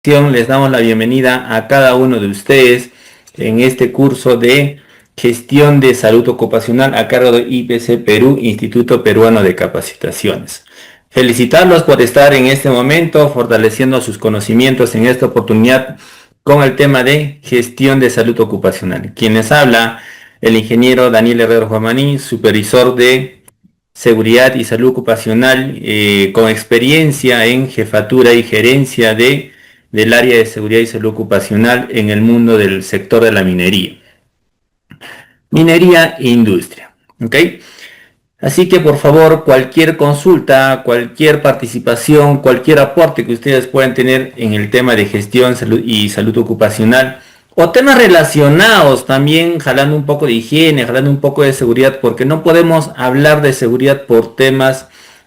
Les damos la bienvenida a cada uno de ustedes en este curso de gestión de salud ocupacional a cargo de IPC Perú, Instituto Peruano de Capacitaciones. Felicitarlos por estar en este momento fortaleciendo sus conocimientos en esta oportunidad con el tema de gestión de salud ocupacional. Quien les habla, el ingeniero Daniel Herrero Juamaní, supervisor de seguridad y salud ocupacional, con experiencia en jefatura y gerencia del área de seguridad y salud ocupacional en el mundo del sector de la minería e industria. ¿Ok? Así que por favor, cualquier consulta, cualquier participación, cualquier aporte que ustedes puedan tener en el tema de gestión y salud ocupacional, o temas relacionados también, jalando un poco de higiene, jalando un poco de seguridad, porque no podemos hablar de seguridad por temas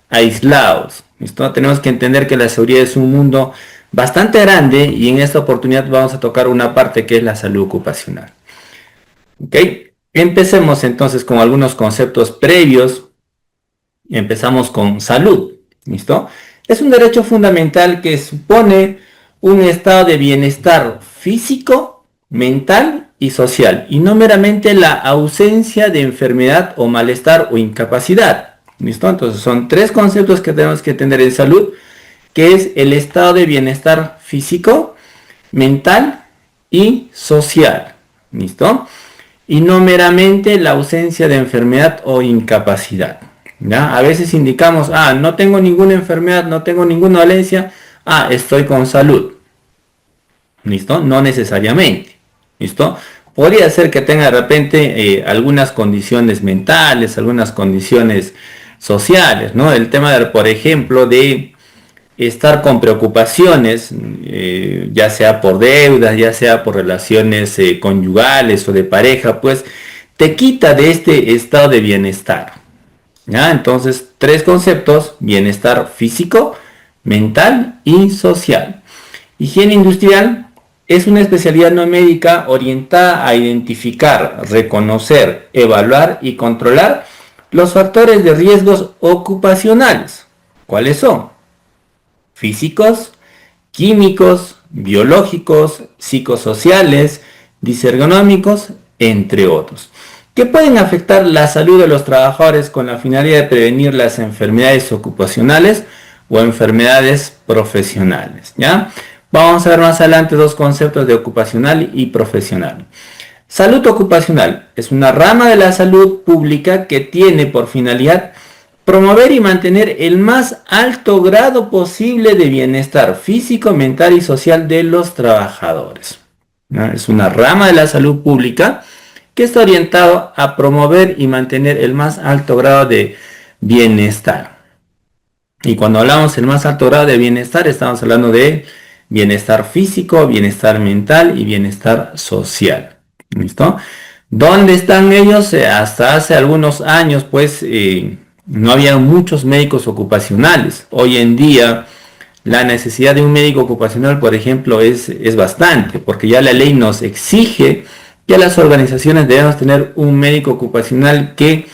aislados. ¿Listo? Tenemos que entender que la seguridad es un mundo bastante grande y en esta oportunidad vamos a tocar una parte que es la salud ocupacional. ¿Ok? Empecemos entonces con algunos conceptos previos. Empezamos con salud. ¿Listo? Es un derecho fundamental que supone un estado de bienestar físico, mental y social, y no meramente la ausencia de enfermedad o malestar o incapacidad. ¿Listo? Entonces son tres conceptos que tenemos que tener en salud, que es el estado de bienestar físico, mental y social. ¿Listo? Y no meramente la ausencia de enfermedad o incapacidad. ¿Ya? A veces indicamos, no tengo ninguna enfermedad, no tengo ninguna dolencia, estoy con salud. ¿Listo? No necesariamente. ¿Listo? Podría ser que tenga de repente algunas condiciones mentales, algunas condiciones sociales, ¿no? El tema, por ejemplo, de estar con preocupaciones, ya sea por deudas, ya sea por relaciones conyugales o de pareja, pues te quita de este estado de bienestar. ¿Ya? Entonces, tres conceptos: bienestar físico, mental y social. Higiene industrial es una especialidad no médica orientada a identificar, reconocer, evaluar y controlar los factores de riesgos ocupacionales. ¿Cuáles son? Físicos, químicos, biológicos, psicosociales, disergonómicos, entre otros, que pueden afectar la salud de los trabajadores con la finalidad de prevenir las enfermedades ocupacionales o enfermedades profesionales. ¿Ya? Vamos a ver más adelante dos conceptos de ocupacional y profesional. Salud ocupacional es una rama de la salud pública que tiene por finalidad promover y mantener el más alto grado posible de bienestar físico, mental y social de los trabajadores. ¿No? Es una rama de la salud pública que está orientado a promover y mantener el más alto grado de bienestar. Y cuando hablamos del más alto grado de bienestar, estamos hablando de bienestar físico, bienestar mental y bienestar social. ¿Listo? ¿Dónde están ellos? Hasta hace algunos años, pues, no había muchos médicos ocupacionales. Hoy en día, la necesidad de un médico ocupacional, por ejemplo, es bastante, porque ya la ley nos exige que las organizaciones debemos tener un médico ocupacional que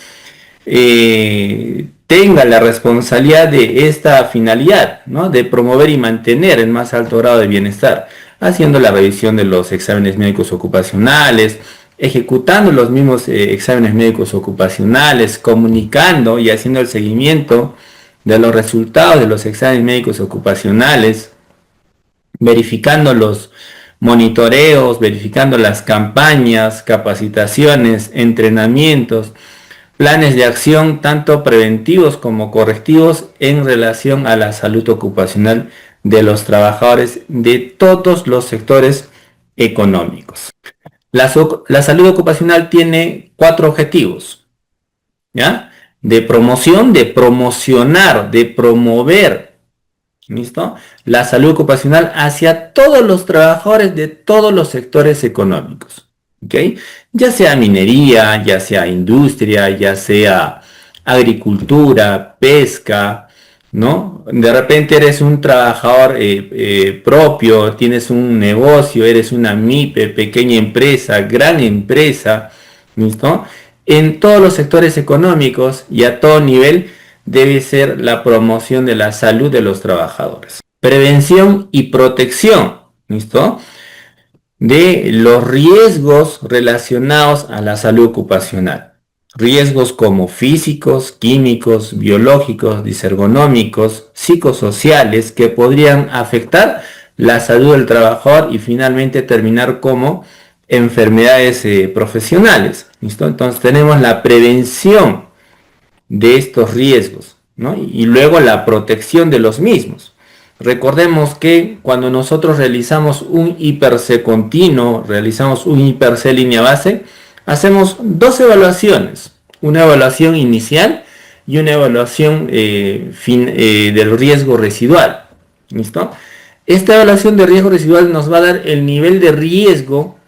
tenga la responsabilidad de esta finalidad, ¿no? De promover y mantener el más alto grado de bienestar, haciendo la revisión de los exámenes médicos ocupacionales, ejecutando los mismos exámenes médicos ocupacionales, comunicando y haciendo el seguimiento de los resultados de los exámenes médicos ocupacionales, verificando los monitoreos, verificando las campañas, capacitaciones, entrenamientos, planes de acción tanto preventivos como correctivos en relación a la salud ocupacional de los trabajadores de todos los sectores económicos. La salud ocupacional tiene 4 objetivos, ¿ya? De promoción, de promocionar, de promover, ¿listo? La salud ocupacional hacia todos los trabajadores de todos los sectores económicos, ¿ok? Ya sea minería, ya sea industria, ya sea agricultura, pesca, ¿no? De repente eres un trabajador propio, tienes un negocio, eres una MIPE, pequeña empresa, gran empresa, ¿listo? En todos los sectores económicos y a todo nivel debe ser la promoción de la salud de los trabajadores. Prevención y protección ¿listo? De los riesgos relacionados a la salud ocupacional. Riesgos como físicos, químicos, biológicos, disergonómicos, psicosociales que podrían afectar la salud del trabajador y finalmente terminar como enfermedades profesionales. ¿Listo? Entonces tenemos la prevención de estos riesgos, ¿no? Y luego la protección de los mismos. Recordemos que cuando nosotros realizamos un IPRC continuo, realizamos un IPRC línea base, hacemos dos evaluaciones, una evaluación inicial y una evaluación del riesgo residual. ¿Listo? Esta evaluación de riesgo residual nos va a dar el nivel de riesgo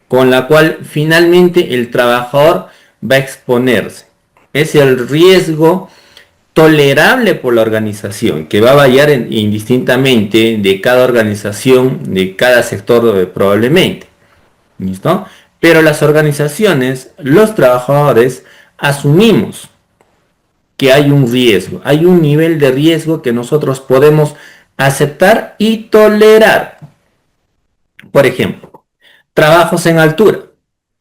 con la cual finalmente el trabajador va a exponerse. Es el riesgo tolerable por la organización, que va a variar indistintamente de cada organización, de cada sector probablemente. ¿Listo? Pero las organizaciones, los trabajadores, asumimos que hay un riesgo, hay un nivel de riesgo que nosotros podemos aceptar y tolerar. Por ejemplo, trabajos en altura.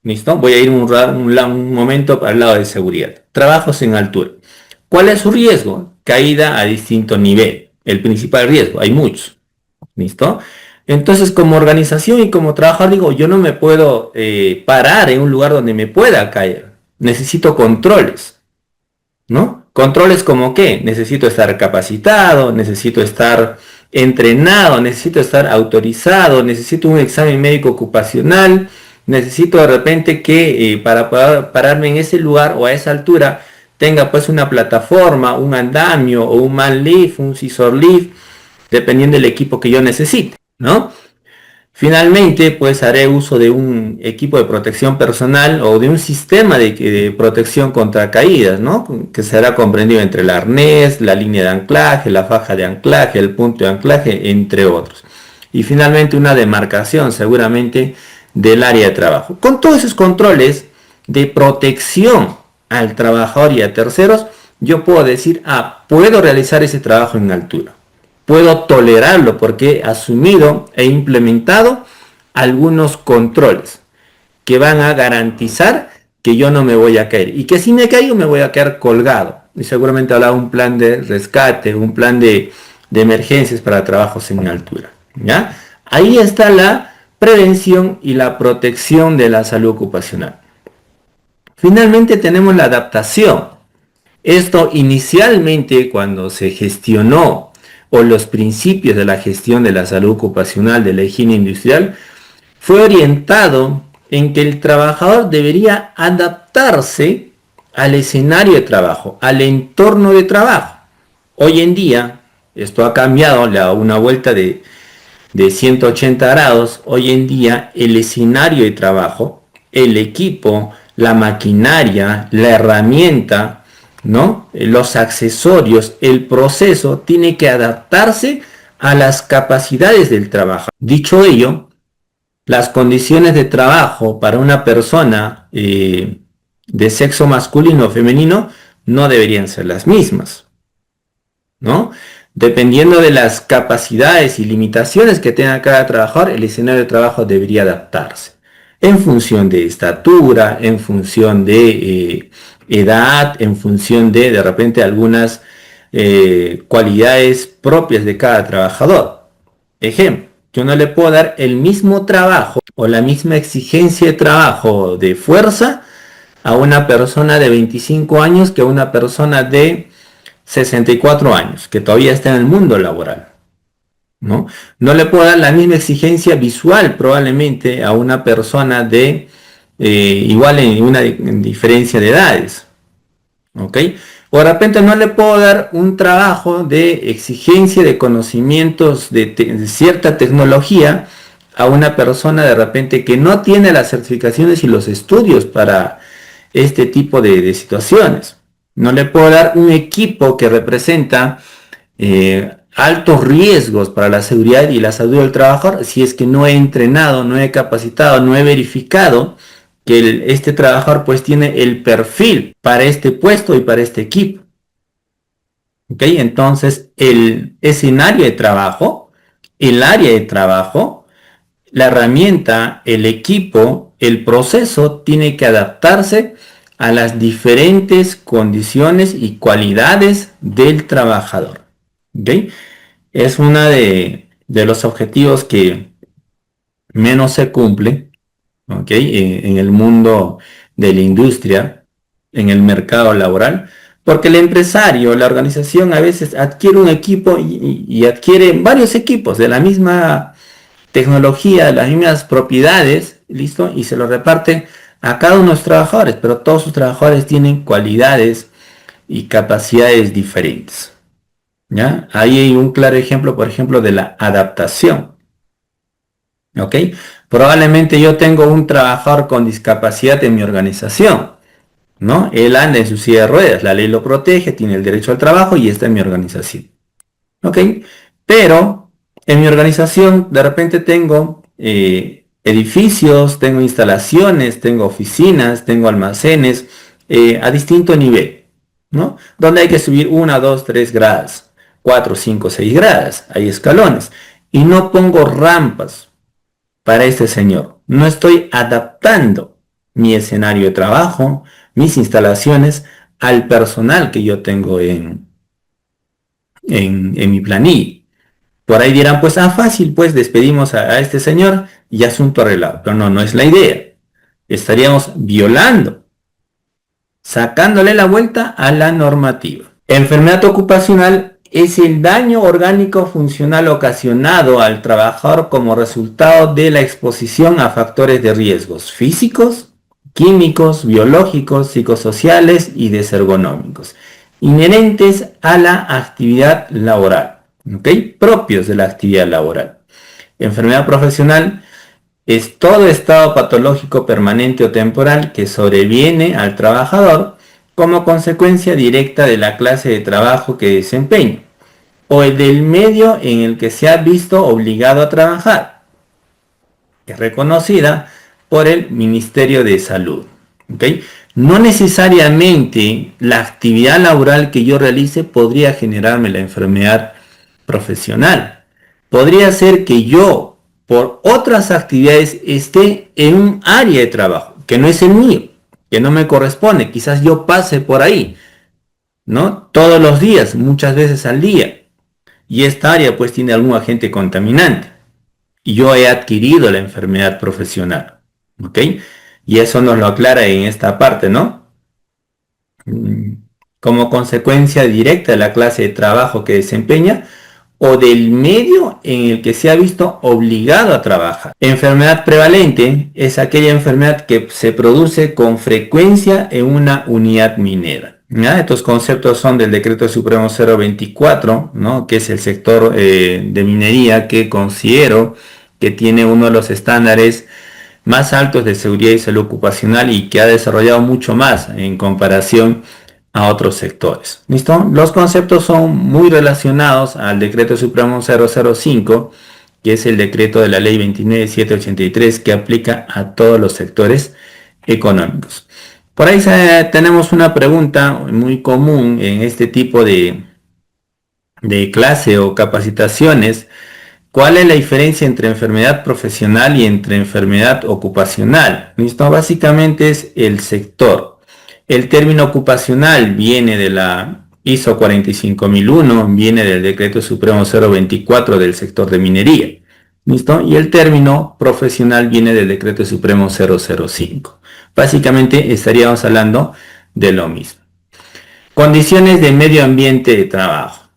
¿Listo? Voy a ir un momento al lado de seguridad. Trabajos en altura. ¿Cuál es su riesgo? Caída a distinto nivel. El principal riesgo, hay muchos. ¿Listo? Entonces, como organización y como trabajador, digo, yo no me puedo parar en un lugar donde me pueda caer. Necesito controles, ¿no? Controles como qué? Necesito estar capacitado, necesito estar entrenado, necesito estar autorizado, necesito un examen médico ocupacional, necesito de repente que para poder pararme en ese lugar o a esa altura tenga pues una plataforma, un andamio o un man lift, un scissor lift, dependiendo del equipo que yo necesite, ¿no? Finalmente, pues haré uso de un equipo de protección personal o de un sistema de protección contra caídas, ¿no? Que será comprendido entre el arnés, la línea de anclaje, la faja de anclaje, el punto de anclaje, entre otros. Y finalmente una demarcación seguramente del área de trabajo. Con todos esos controles de protección al trabajador y a terceros, yo puedo decir, puedo realizar ese trabajo en altura. Puedo tolerarlo porque he asumido e implementado algunos controles que van a garantizar que yo no me voy a caer y que si me caigo me voy a quedar colgado. Y seguramente habrá un plan de rescate, un plan de emergencias para trabajos en altura. ¿Ya? Ahí está la prevención y la protección de la salud ocupacional. Finalmente tenemos la adaptación. Esto inicialmente cuando se gestionó o los principios de la gestión de la salud ocupacional de la higiene industrial fue orientado en que el trabajador debería adaptarse al escenario de trabajo, al entorno de trabajo. Hoy en día, esto ha cambiado, le da una vuelta de 180 grados. Hoy en día el escenario de trabajo, el equipo, la maquinaria, la herramienta, ¿no? Los accesorios, el proceso tiene que adaptarse a las capacidades del trabajo. Dicho ello, las condiciones de trabajo para una persona de sexo masculino o femenino no deberían ser las mismas, ¿no? Dependiendo de las capacidades y limitaciones que tenga cada trabajador, el escenario de trabajo debería adaptarse en función de estatura, en función de edad, en función de repente algunas cualidades propias de cada trabajador. Ejemplo, yo no le puedo dar el mismo trabajo o la misma exigencia de trabajo de fuerza a una persona de 25 años que a una persona de 64 años, que todavía está en el mundo laboral. ¿No? No le puedo dar la misma exigencia visual probablemente a una persona de igual en una diferencia de edades. ¿Ok? O de repente no le puedo dar un trabajo de exigencia de conocimientos de cierta tecnología a una persona de repente que no tiene las certificaciones y los estudios para este tipo de situaciones. No le puedo dar un equipo que representa altos riesgos para la seguridad y la salud del trabajador si es que no he entrenado, no he capacitado, no he verificado que este trabajador pues tiene el perfil para este puesto y para este equipo. ¿Ok? Entonces el escenario de trabajo el área de trabajo, la herramienta, el equipo, el proceso tiene que adaptarse a las diferentes condiciones y cualidades del trabajador. ¿Ok? Es uno de los objetivos que menos se cumple, ¿ok? En el mundo de la industria, en el mercado laboral, porque el empresario, la organización a veces adquiere un equipo y adquiere varios equipos de la misma tecnología, de las mismas propiedades, ¿listo? Y se lo reparte a cada uno de los trabajadores, pero todos sus trabajadores tienen cualidades y capacidades diferentes, ¿ya? Ahí hay un claro ejemplo, por ejemplo, de la adaptación, ¿ok? Probablemente yo tengo un trabajador con discapacidad en mi organización, ¿no? Él anda en su silla de ruedas, la ley lo protege, tiene el derecho al trabajo y está en mi organización. ¿Ok? Pero en mi organización de repente tengo edificios, tengo instalaciones, tengo oficinas, tengo almacenes a distinto nivel, ¿no? Donde hay que subir 1, 2, 3 gradas, 4, 5, 6 gradas, hay escalones. Y no pongo rampas para este señor. No estoy adaptando mi escenario de trabajo, mis instalaciones al personal que yo tengo en mi planilla. Por ahí dirán, pues, fácil, pues despedimos a este señor y asunto arreglado. Pero no, no es la idea. Estaríamos violando, sacándole la vuelta a la normativa. Enfermedad ocupacional es el daño orgánico funcional ocasionado al trabajador como resultado de la exposición a factores de riesgos físicos, químicos, biológicos, psicosociales y desergonómicos, inherentes a la actividad laboral, ¿ok? Propios de la actividad laboral. Enfermedad profesional es todo estado patológico permanente o temporal que sobreviene al trabajador como consecuencia directa de la clase de trabajo que desempeña o el del medio en el que se ha visto obligado a trabajar, que es reconocida por el Ministerio de Salud. ¿Okay? No necesariamente la actividad laboral que yo realice podría generarme la enfermedad profesional. Podría ser que yo, por otras actividades, esté en un área de trabajo que no es el mío, que no me corresponde. Quizás yo pase por ahí, ¿no? Todos los días, muchas veces al día. Y esta área pues tiene algún agente contaminante. Y yo he adquirido la enfermedad profesional. ¿Ok? Y eso nos lo aclara en esta parte, ¿no? Como consecuencia directa de la clase de trabajo que desempeña o del medio en el que se ha visto obligado a trabajar. Enfermedad prevalente es aquella enfermedad que se produce con frecuencia en una unidad minera. ¿Ya? Estos conceptos son del Decreto Supremo 024, ¿no? Que es el sector de minería que considero que tiene uno de los estándares más altos de seguridad y salud ocupacional y que ha desarrollado mucho más en comparación a otros sectores. ¿Listo? Los conceptos son muy relacionados al Decreto Supremo 005, que es el decreto de la Ley 29783 que aplica a todos los sectores económicos. Por ahí tenemos una pregunta muy común en este tipo de clase o capacitaciones. ¿Cuál es la diferencia entre enfermedad profesional y entre enfermedad ocupacional? ¿Listo? Básicamente es el sector. El término ocupacional viene de la ISO 45001, viene del Decreto Supremo 024 del sector de minería. ¿Listo? Y el término profesional viene del Decreto Supremo 005. Básicamente estaríamos hablando de lo mismo. Condiciones de medio ambiente de trabajo.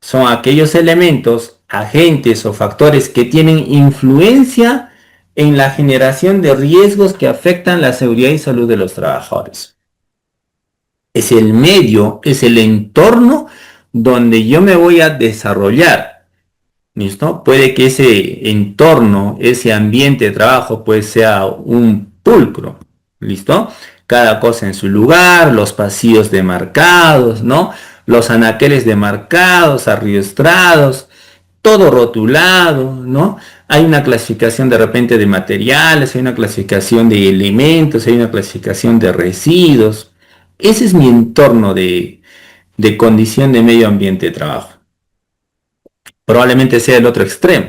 Son aquellos elementos, agentes o factores que tienen influencia en la generación de riesgos que afectan la seguridad y salud de los trabajadores. Es el medio, es el entorno donde yo me voy a desarrollar. ¿Listo? Puede que ese entorno, ese ambiente de trabajo, pues sea un pulcro. ¿Listo? Cada cosa en su lugar, los pasillos demarcados, ¿no? Los anaqueles demarcados, arriostrados, todo rotulado, ¿no? Hay una clasificación de repente de materiales, hay una clasificación de elementos, hay una clasificación de residuos. Ese es mi entorno de condición de medio ambiente de trabajo. Probablemente sea el otro extremo.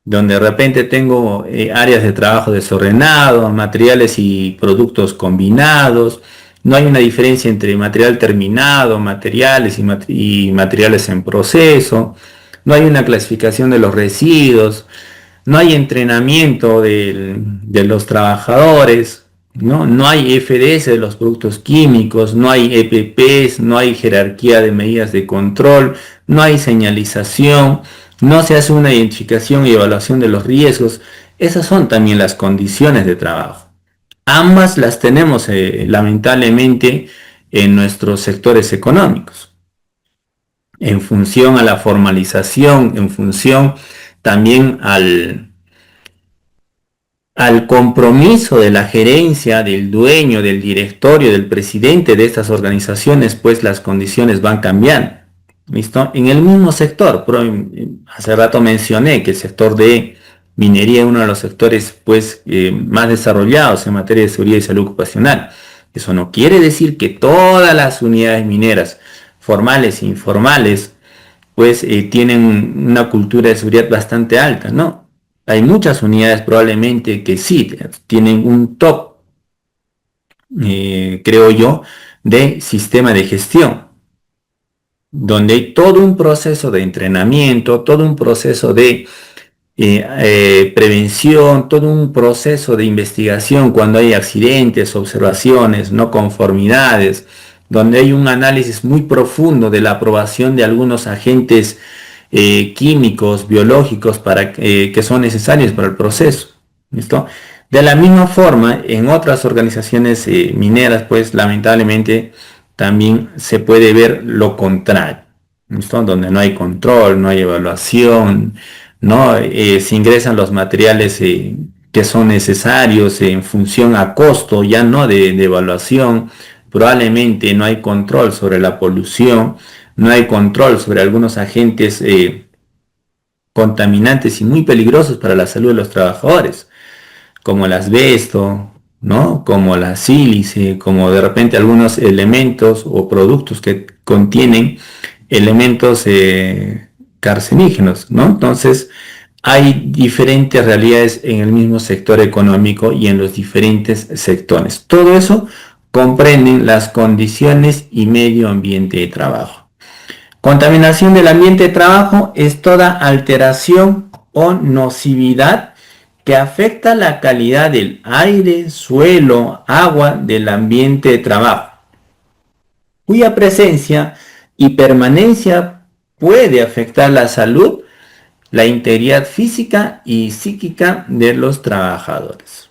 donde de repente tengo áreas de trabajo desordenado, materiales y productos combinados, no hay una diferencia entre material terminado, materiales y materiales en proceso, no hay una clasificación de los residuos, no hay entrenamiento de los trabajadores, ¿no? No hay FDS de los productos químicos, no hay EPPs, no hay jerarquía de medidas de control, no hay señalización, no se hace una identificación y evaluación de los riesgos. Esas son también las condiciones de trabajo. Ambas las tenemos lamentablemente en nuestros sectores económicos, en función a la formalización, en función también al compromiso de la gerencia, del dueño, del directorio, del presidente de estas organizaciones, pues las condiciones van cambiando. ¿Listo? En el mismo sector, hace rato mencioné que el sector de minería es uno de los sectores pues, más desarrollados en materia de seguridad y salud ocupacional. Eso no quiere decir que todas las unidades mineras, formales e informales, pues tienen una cultura de seguridad bastante alta, ¿no? Hay muchas unidades probablemente que sí tienen un top, creo yo, de sistema de gestión, donde hay todo un proceso de entrenamiento, todo un proceso de prevención, todo un proceso de investigación cuando hay accidentes, observaciones, no conformidades, donde hay un análisis muy profundo de la aprobación de algunos agentes químicos, biológicos que son necesarios para el proceso. ¿Listo? De la misma forma, en otras organizaciones mineras, pues lamentablemente también se puede ver lo contrario, ¿listo? Donde no hay control, no hay evaluación, ¿no? Se ingresan los materiales que son necesarios en función a costo, ya no de evaluación. Probablemente no hay control sobre la polución, no hay control sobre algunos agentes contaminantes y muy peligrosos para la salud de los trabajadores, como el asbesto, ¿no? Como la sílice, como de repente algunos elementos o productos que contienen elementos carcinígenos, ¿no? Entonces, hay diferentes realidades en el mismo sector económico y en los diferentes sectores. Todo eso comprenden las condiciones y medio ambiente de trabajo. Contaminación del ambiente de trabajo es toda alteración o nocividad que afecta la calidad del aire, suelo, agua del ambiente de trabajo, cuya presencia y permanencia puede afectar la salud, la integridad física y psíquica de los trabajadores.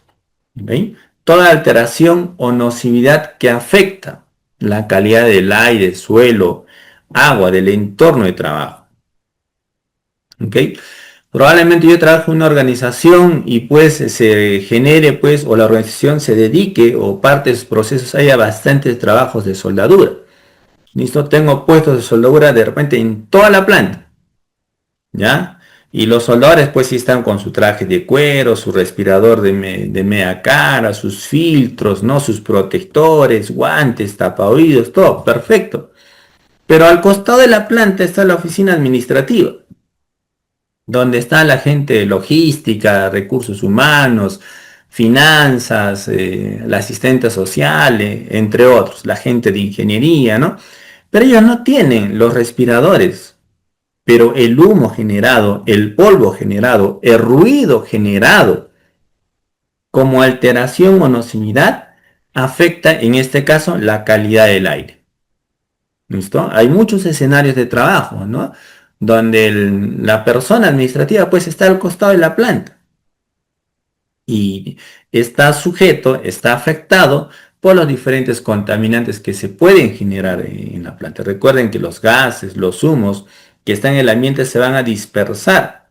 ¿Okay? Toda alteración o nocividad que afecta la calidad del aire, suelo, agua del entorno de trabajo. ¿Okay? Probablemente yo trabajo en una organización y pues se genere pues o la organización se dedique o parte de sus procesos haya bastantes trabajos de soldadura. Listo, tengo puestos de soldadura de repente en toda la planta, ¿ya? Y los soldadores pues sí están con su traje de cuero, su respirador de media cara, sus filtros, ¿no? Sus protectores, guantes, tapaoídos, todo, perfecto. Pero al costado de la planta está la oficina administrativa, donde está la gente de logística, recursos humanos, finanzas, la asistente social, entre otros, la gente de ingeniería, ¿no? Pero ellos no tienen los respiradores, pero el humo generado, el polvo generado, el ruido generado como alteración o nocividad afecta en este caso la calidad del aire. ¿Listo? Hay muchos escenarios de trabajo, ¿no? Donde la persona administrativa pues está al costado de la planta y está sujeto, está afectado por los diferentes contaminantes que se pueden generar en la planta. Recuerden que los gases, los humos que están en el ambiente se van a dispersar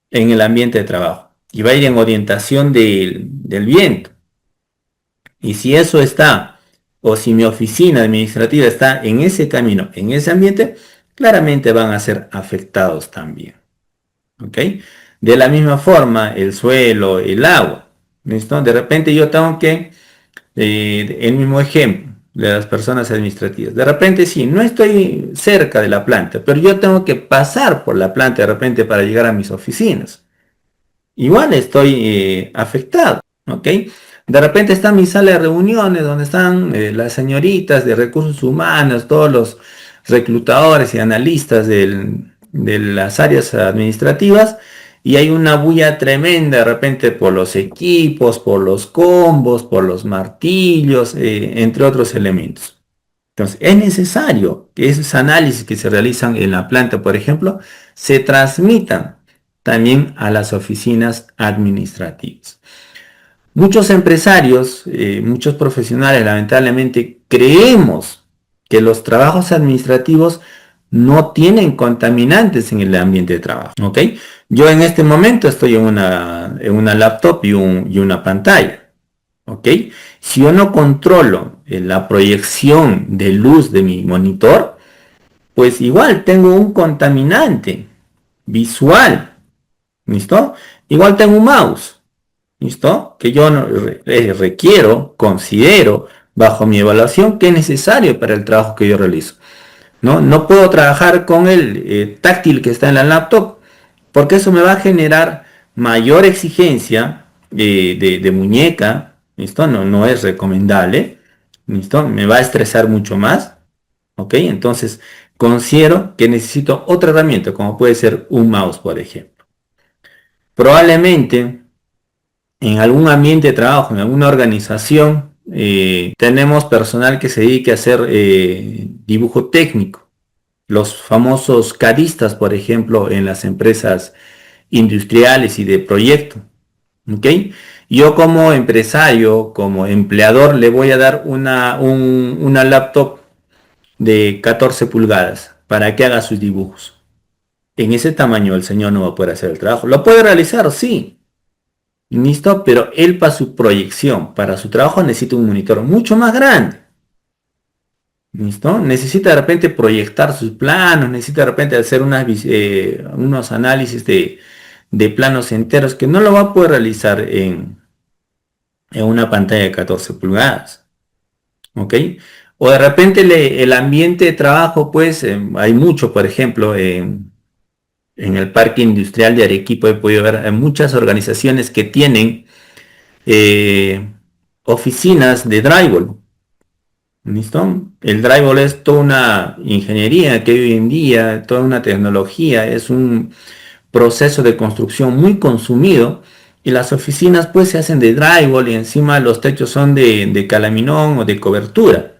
en el ambiente de trabajo y va a ir en orientación del viento. Y si eso está, o si mi oficina administrativa está en ese camino, en ese ambiente, claramente van a ser afectados también. ¿Ok? De la misma forma, el suelo, el agua. ¿Listo? De repente yo tengo que, el mismo ejemplo, de las personas administrativas. De repente sí, no estoy cerca de la planta, pero yo tengo que pasar por la planta de repente para llegar a mis oficinas. Igual estoy afectado, ¿ok? De repente está mi sala de reuniones donde están las señoritas de recursos humanos, todos los reclutadores y analistas de las áreas administrativas, y hay una bulla tremenda de repente por los equipos, por los combos, por los martillos, entre otros elementos. Entonces, es necesario que esos análisis que se realizan en la planta, por ejemplo, se transmitan también a las oficinas administrativas. Muchos empresarios, muchos profesionales, lamentablemente, creemos que los trabajos administrativos no tienen contaminantes en el ambiente de trabajo, ¿ok? Yo en este momento estoy en una laptop y una pantalla, ¿ok? Si yo no controlo la proyección de luz de mi monitor, pues igual tengo un contaminante visual, ¿listo? Igual tengo un mouse, ¿listo? Que yo requiero, considero, bajo mi evaluación, que es necesario para el trabajo que yo realizo. No puedo trabajar con el táctil que está en la laptop, porque eso me va a generar mayor exigencia de muñeca, ¿listo? No es recomendable, ¿listo? Me va a estresar mucho más, ¿ok? Entonces, considero que necesito otra herramienta, como puede ser un mouse, por ejemplo. Probablemente en algún ambiente de trabajo, en alguna organización, tenemos personal que se dedique a hacer dibujo técnico. Los famosos CADistas, por ejemplo, en las empresas industriales y de proyecto. ¿Ok? Yo como empresario, como empleador, le voy a dar una laptop de 14 pulgadas para que haga sus dibujos. En ese tamaño el señor no va a poder hacer el trabajo. Lo puede realizar, sí, listo, pero él para su proyección, para su trabajo necesita un monitor mucho más grande. ¿Listo? Necesita de repente proyectar sus planos, necesita de repente hacer unos análisis de planos enteros que no lo va a poder realizar en una pantalla de 14 pulgadas. ¿Ok? O de repente el ambiente de trabajo, pues hay mucho, por ejemplo, en el parque industrial de Arequipa he podido ver muchas organizaciones que tienen eh, oficinas de drywall. ¿Listo? El drywall es toda una ingeniería que hoy en día, toda una tecnología, es un proceso de construcción muy consumido y las oficinas pues se hacen de drywall y encima los techos son de calaminón o de cobertura.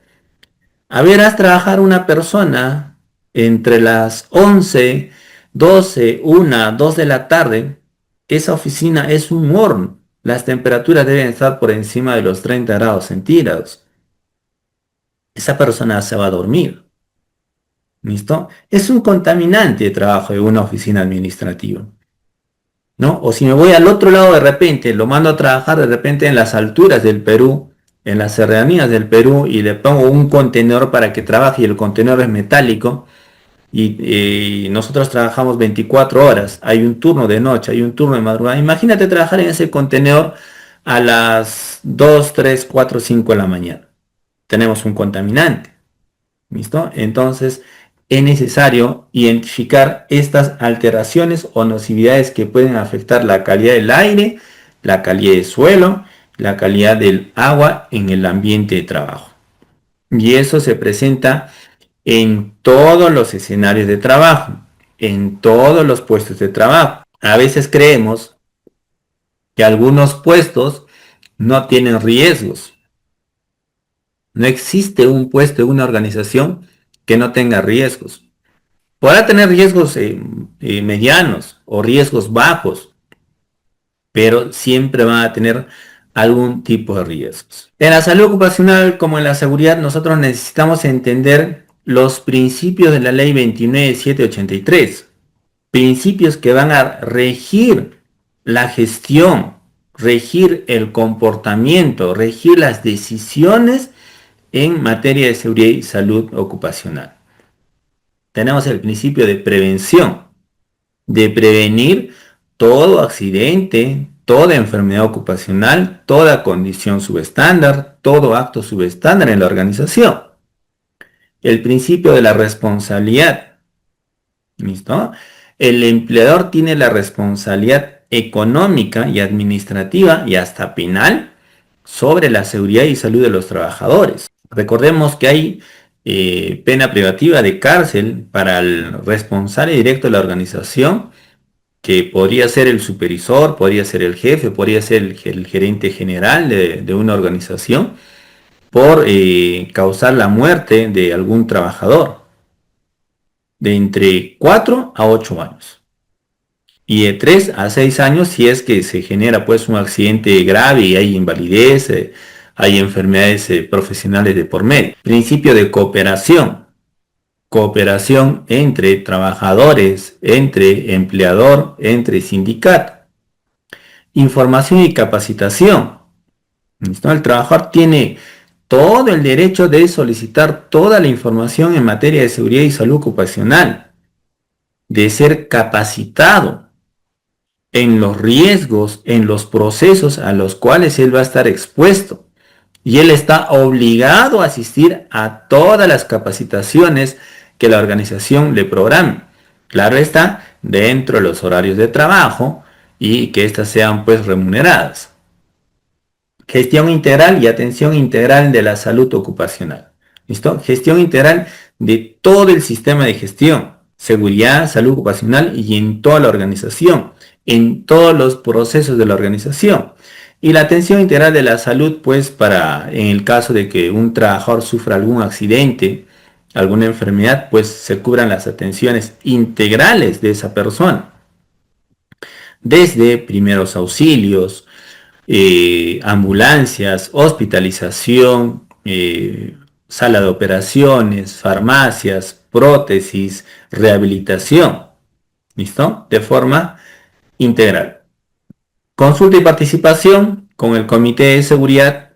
A ver, haz trabajar una persona entre las 11, 12, 1, 2 de la tarde. Esa oficina es un horno. Las temperaturas deben estar por encima de los 30 grados centígrados. Esa persona se va a dormir. ¿Listo? Es un contaminante de trabajo de una oficina administrativa. ¿No? O si me voy al otro lado de repente, lo mando a trabajar de repente en las alturas del Perú, en las serranías del Perú, y le pongo un contenedor para que trabaje y el contenedor es metálico, y nosotros trabajamos 24 horas, hay un turno de noche, hay un turno de madrugada. Imagínate trabajar en ese contenedor a las 2, 3, 4, 5 de la mañana. Tenemos un contaminante. ¿Listo? Entonces es necesario identificar estas alteraciones o nocividades que pueden afectar la calidad del aire, la calidad del suelo, la calidad del agua en el ambiente de trabajo. Y eso se presenta en todos los escenarios de trabajo, en todos los puestos de trabajo. A veces creemos que algunos puestos no tienen riesgos. No existe un puesto en una organización que no tenga riesgos. Podrá tener riesgos medianos o riesgos bajos, pero siempre va a tener algún tipo de riesgos. En la salud ocupacional como en la seguridad, nosotros necesitamos entender los principios de la ley 29783, principios que van a regir la gestión, regir el comportamiento, regir las decisiones en materia de seguridad y salud ocupacional. Tenemos el principio de prevención, de prevenir todo accidente, toda enfermedad ocupacional, toda condición subestándar, todo acto subestándar en la organización. El principio de la responsabilidad. ¿Listo? El empleador tiene la responsabilidad económica y administrativa y hasta penal sobre la seguridad y salud de los trabajadores. Recordemos que hay pena privativa de cárcel para el responsable directo de la organización, que podría ser el supervisor, podría ser el jefe, podría ser el gerente general de una organización, por causar la muerte de algún trabajador, de entre 4 a 8 años. Y de 3 a 6 años si es que se genera pues un accidente grave y hay invalidez, hay enfermedades profesionales de por medio. Principio de cooperación. Cooperación entre trabajadores, entre empleador, entre sindicato. Información y capacitación. ¿Listo? El trabajador tiene todo el derecho de solicitar toda la información en materia de seguridad y salud ocupacional, de ser capacitado en los riesgos, en los procesos a los cuales él va a estar expuesto. Y él está obligado a asistir a todas las capacitaciones que la organización le programe. Claro está, dentro de los horarios de trabajo y que éstas sean pues remuneradas. Gestión integral y atención integral de la salud ocupacional. ¿Listo? Gestión integral de todo el sistema de gestión, seguridad, salud ocupacional y en toda la organización, en todos los procesos de la organización. Y la atención integral de la salud, pues para en el caso de que un trabajador sufra algún accidente, alguna enfermedad, pues se cubran las atenciones integrales de esa persona. Desde primeros auxilios, ambulancias, hospitalización, sala de operaciones, farmacias, prótesis, rehabilitación. ¿Listo? De forma integral. Consulta y participación con el Comité de Seguridad.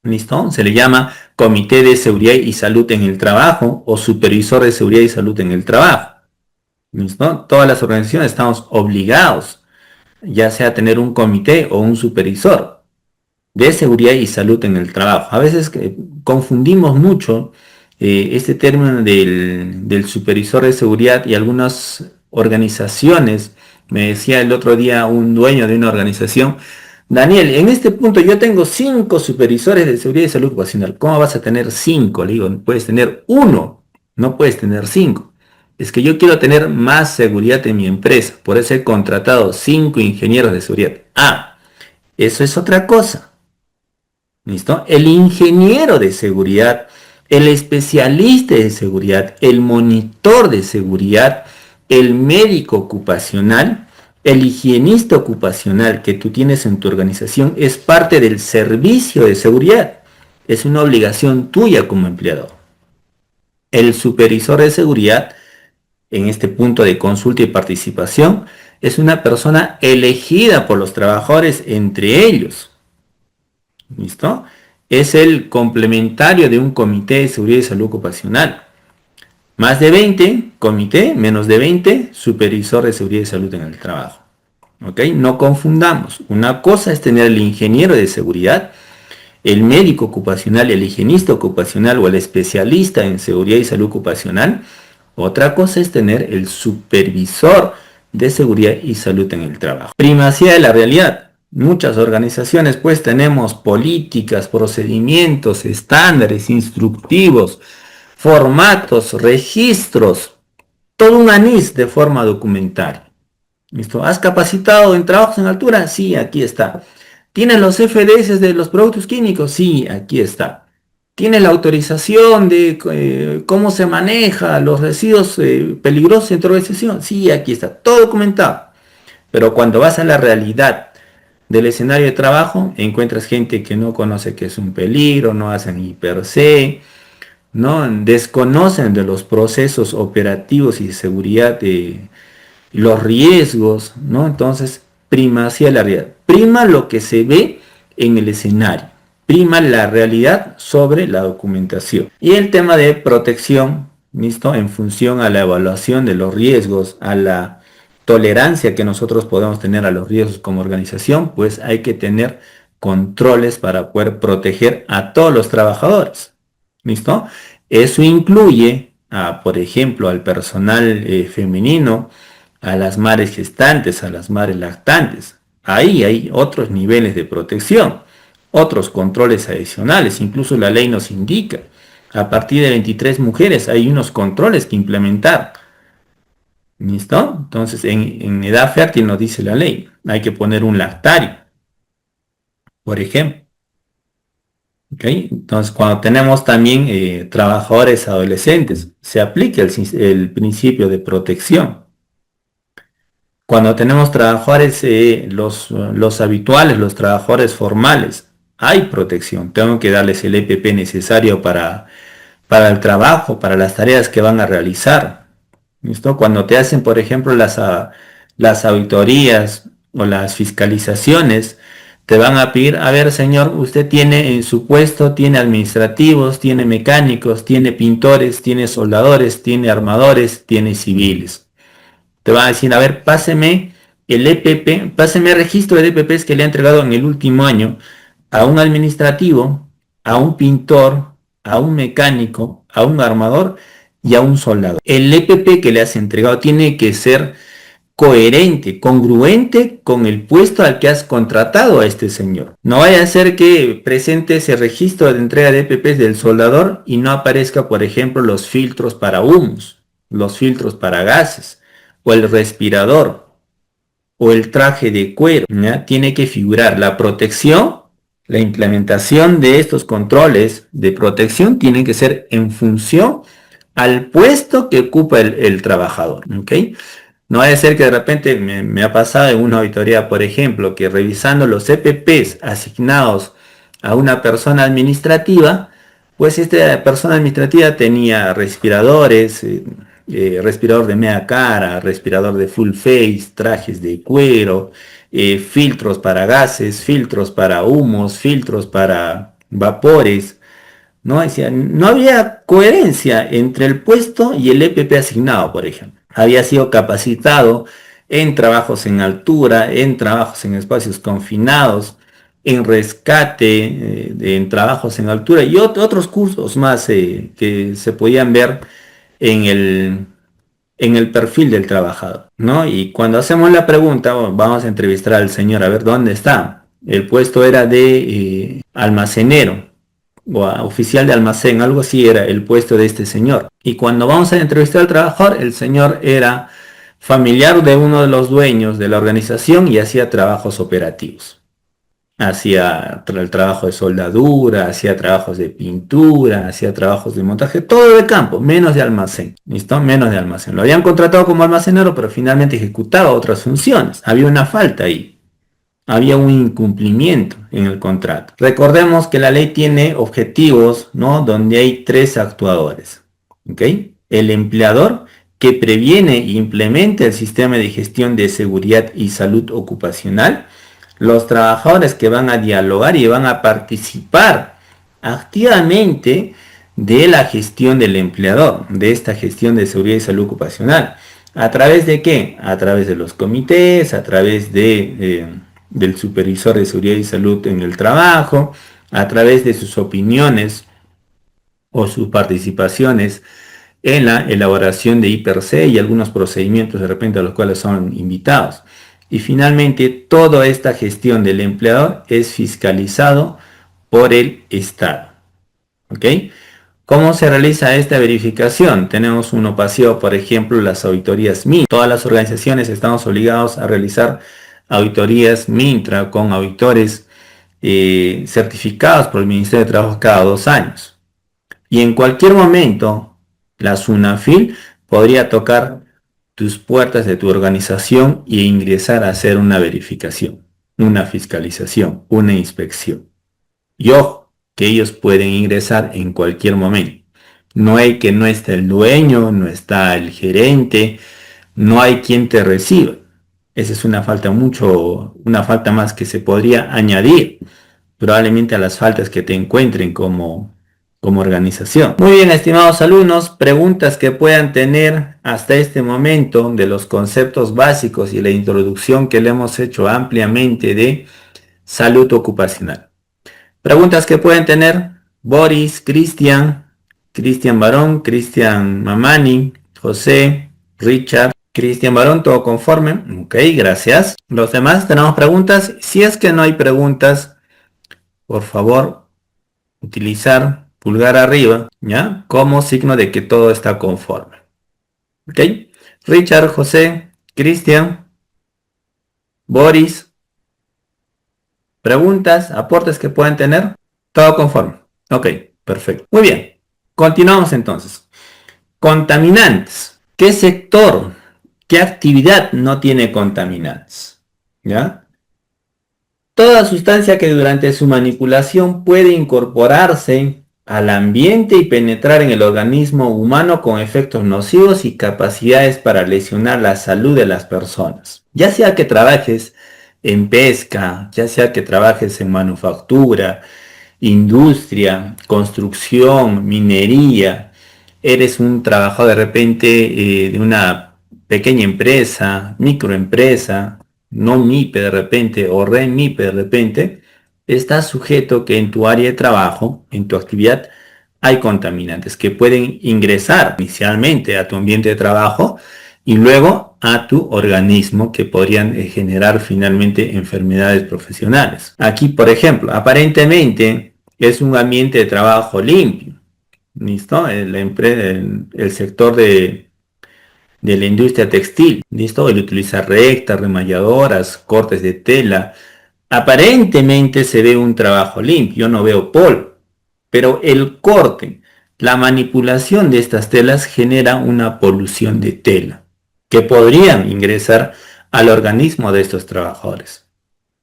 ¿Listo? Se le llama Comité de Seguridad y Salud en el Trabajo o Supervisor de Seguridad y Salud en el Trabajo. ¿Listo? Todas las organizaciones estamos obligados, ya sea a tener un comité o un supervisor de seguridad y salud en el trabajo. A veces confundimos mucho este término del supervisor de seguridad, y algunas organizaciones, me decía el otro día un dueño de una organización: Daniel, en este punto yo tengo 5 supervisores de seguridad y salud ocupacional. ¿Cómo vas a tener 5? Le digo, puedes tener 1, no puedes tener 5. Es que yo quiero tener más seguridad en mi empresa, por eso he contratado 5 ingenieros de seguridad. Ah, eso es otra cosa. ¿Listo? El ingeniero de seguridad, el especialista de seguridad, el monitor de seguridad, el médico ocupacional, el higienista ocupacional que tú tienes en tu organización es parte del servicio de seguridad. Es una obligación tuya como empleador. El supervisor de seguridad, en este punto de consulta y participación, es una persona elegida por los trabajadores entre ellos. ¿Listo? Es el complementario de un comité de seguridad y salud ocupacional. Más de 20, comité; menos de 20, supervisor de seguridad y salud en el trabajo. ¿Ok? No confundamos. Una cosa es tener el ingeniero de seguridad, el médico ocupacional, el higienista ocupacional o el especialista en seguridad y salud ocupacional. Otra cosa es tener el supervisor de seguridad y salud en el trabajo. Primacía de la realidad. Muchas organizaciones pues tenemos políticas, procedimientos, estándares, instructivos, formatos, registros, todo un anís de forma documentaria. ¿Listo? ¿Has capacitado en trabajos en altura? Sí, aquí está. ¿Tienes los FDS de los productos químicos? Sí, aquí está. ¿Tienes la autorización de cómo se maneja los residuos peligrosos en tu organización? Sí, aquí está. Todo documentado. Pero cuando vas a la realidad del escenario de trabajo, encuentras gente que no conoce que es un peligro, no hacen IPRC, ¿no? Desconocen de los procesos operativos y de seguridad, de los riesgos, ¿no? Entonces, primacía la realidad. Prima lo que se ve en el escenario. Prima la realidad sobre la documentación. Y el tema de protección, ¿listo? En función a la evaluación de los riesgos, a la tolerancia que nosotros podemos tener a los riesgos como organización, pues hay que tener controles para poder proteger a todos los trabajadores. ¿Listo? Eso incluye, por ejemplo, al personal femenino, a las madres gestantes, a las madres lactantes. Ahí hay otros niveles de protección, otros controles adicionales. Incluso la ley nos indica, a partir de 23 mujeres hay unos controles que implementar. ¿Listo? Entonces, en edad fértil nos dice la ley, hay que poner un lactario, por ejemplo. ¿Ok? Entonces, cuando tenemos también trabajadores adolescentes, se aplica el principio de protección. Cuando tenemos trabajadores, los habituales, los trabajadores formales, hay protección. Tengo que darles el EPP necesario para el trabajo, para las tareas que van a realizar. ¿Listo? Cuando te hacen, por ejemplo, las auditorías o las fiscalizaciones, te van a pedir, a ver, señor, usted tiene en su puesto, tiene administrativos, tiene mecánicos, tiene pintores, tiene soldadores, tiene armadores, tiene civiles. Te van a decir, a ver, páseme el EPP, páseme el registro de EPPs que le ha entregado en el último año a un administrativo, a un pintor, a un mecánico, a un armador y a un soldador. El EPP que le has entregado tiene que ser coherente, congruente con el puesto al que has contratado a este señor. No vaya a ser que presente ese registro de entrega de EPPs del soldador y no aparezca, por ejemplo, los filtros para humos, los filtros para gases o el respirador o el traje de cuero. ¿Ya? Tiene que figurar la protección, la implementación de estos controles de protección tiene que ser en función al puesto que ocupa el trabajador. ¿Ok? No vaya a ser que de repente me ha pasado en una auditoría, por ejemplo, que revisando los EPPs asignados a una persona administrativa, pues esta persona administrativa tenía respiradores, respirador de media cara, respirador de full face, trajes de cuero, filtros para gases, filtros para humos, filtros para vapores. ¿No? Decía, no había coherencia entre el puesto y el EPP asignado, por ejemplo. Había sido capacitado en trabajos en altura, en trabajos en espacios confinados, en rescate, en trabajos en altura y otros cursos más que se podían ver en el perfil del trabajador, ¿no? Y cuando hacemos la pregunta, bueno, vamos a entrevistar al señor a ver dónde está. El puesto era de almacenero o oficial de almacén, algo así era el puesto de este señor. Y cuando vamos a entrevistar al trabajador, el señor era familiar de uno de los dueños de la organización y hacía trabajos operativos. Hacía el trabajo de soldadura, hacía trabajos de pintura, hacía trabajos de montaje, todo de campo, menos de almacén. ¿Listo? Menos de almacén. Lo habían contratado como almacenero, pero finalmente ejecutaba otras funciones. Había una falta ahí. Había un incumplimiento en el contrato. Recordemos que la ley tiene objetivos, ¿no? Donde hay tres actuadores. ¿Ok? El empleador que previene e implementa el sistema de gestión de seguridad y salud ocupacional. Los trabajadores que van a dialogar y van a participar activamente de la gestión del empleador, de esta gestión de seguridad y salud ocupacional. ¿A través de qué? A través de los comités, a través del supervisor de seguridad y salud en el trabajo, a través de sus opiniones o sus participaciones en la elaboración de I+C y algunos procedimientos de repente a los cuales son invitados. Y finalmente, toda esta gestión del empleador es fiscalizado por el Estado. ¿Ok? ¿Cómo se realiza esta verificación? Tenemos uno pasivo, por ejemplo, las auditorías MINTRA. Todas las organizaciones estamos obligados a realizar auditorías MINTRA con auditores certificados por el Ministerio de Trabajo cada 2 años. Y en cualquier momento, la SUNAFIL podría tocar tus puertas de tu organización e ingresar a hacer una verificación, una fiscalización, una inspección. Y ojo, que ellos pueden ingresar en cualquier momento. No hay que no está el dueño, no está el gerente, no hay quien te reciba. Esa es una falta más que se podría añadir probablemente a las faltas que te encuentren como como organización. Muy bien, estimados alumnos, preguntas que puedan tener hasta este momento de los conceptos básicos y la introducción que le hemos hecho ampliamente de salud ocupacional. Preguntas que pueden tener Boris, Cristian Barón, Cristian Mamani, José, Richard, Cristian Barón, todo conforme. Ok, gracias. Los demás tenemos preguntas. Si es que no hay preguntas, por favor, utilizar pulgar arriba, ¿ya? Como signo de que todo está conforme. Ok. Richard, José, Cristian, Boris, preguntas, aportes que pueden tener. Todo conforme. Ok, perfecto. Muy bien. Continuamos entonces. Contaminantes. ¿Qué sector, qué actividad no tiene contaminantes? ¿Ya? Toda sustancia que durante su manipulación puede incorporarse al ambiente y penetrar en el organismo humano con efectos nocivos y capacidades para lesionar la salud de las personas. Ya sea que trabajes en pesca, ya sea que trabajes en manufactura, industria, construcción, minería, eres un trabajador de repente de una pequeña empresa, microempresa, no MIPE de repente o re MIPE de repente, estás sujeto que en tu área de trabajo, en tu actividad, hay contaminantes que pueden ingresar inicialmente a tu ambiente de trabajo y luego a tu organismo que podrían generar finalmente enfermedades profesionales. Aquí, por ejemplo, aparentemente es un ambiente de trabajo limpio. ¿Listo? El sector de la industria textil, ¿listo? El utilizar rectas, remalladoras, cortes de tela. Aparentemente se ve un trabajo limpio, yo no veo polvo, pero el corte, la manipulación de estas telas genera una polución de tela que podrían ingresar al organismo de estos trabajadores.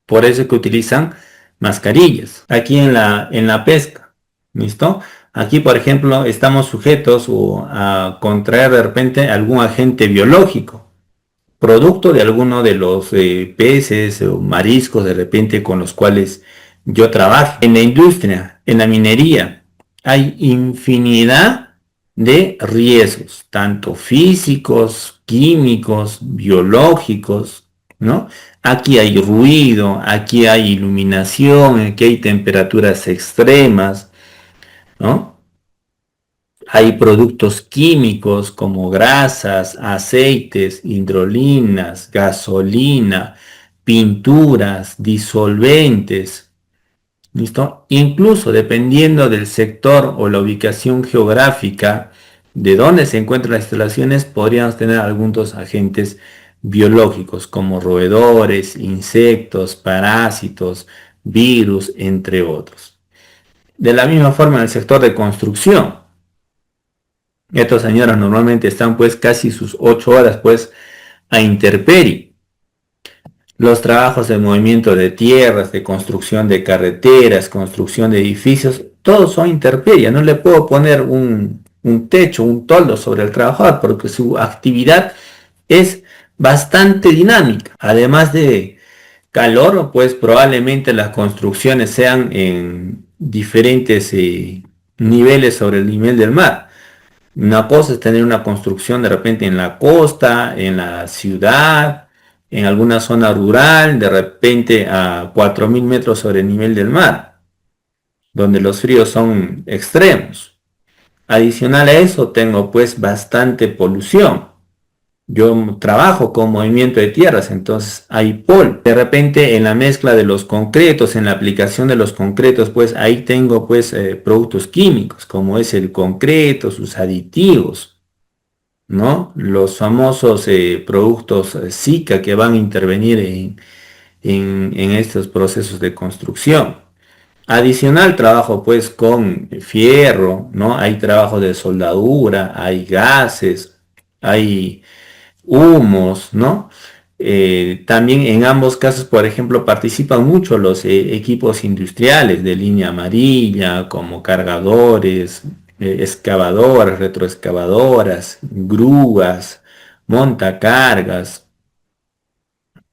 Por eso es que utilizan mascarillas. Aquí en la pesca, ¿listo? Aquí, por ejemplo, estamos sujetos a contraer de repente algún agente biológico, producto de alguno de los peces o mariscos de repente con los cuales yo trabajo. En la industria, en la minería, hay infinidad de riesgos, tanto físicos, químicos, biológicos, ¿no? Aquí hay ruido, aquí hay iluminación, aquí hay temperaturas extremas, ¿no? Hay productos químicos como grasas, aceites, hidrolinas, gasolina, pinturas, disolventes. ¿Listo? Incluso dependiendo del sector o la ubicación geográfica de donde se encuentran las instalaciones, podríamos tener algunos agentes biológicos como roedores, insectos, parásitos, virus, entre otros. De la misma forma en el sector de construcción. Estos señores normalmente están pues casi sus 8 horas pues a intemperie. Los trabajos de movimiento de tierras, de construcción de carreteras, construcción de edificios, todos son intemperie. No le puedo poner un techo, un toldo sobre el trabajador porque su actividad es bastante dinámica. Además de calor, pues probablemente las construcciones sean en diferentes niveles sobre el nivel del mar. Una cosa es tener una construcción de repente en la costa, en la ciudad, en alguna zona rural, de repente a 4.000 metros sobre el nivel del mar, donde los fríos son extremos. Adicional a eso, tengo pues bastante polución. Yo trabajo con movimiento de tierras, entonces hay polvo. De repente en la mezcla de los concretos, en la aplicación de los concretos, pues ahí tengo pues productos químicos, como es el concreto, sus aditivos, ¿no? Los famosos productos SICA que van a intervenir en estos procesos de construcción. Adicional trabajo pues con fierro, ¿no? Hay trabajo de soldadura, hay gases, hay humos, ¿no? También en ambos casos, por ejemplo, participan mucho los equipos industriales de línea amarilla, como cargadores, excavadoras, retroexcavadoras, grúas, montacargas,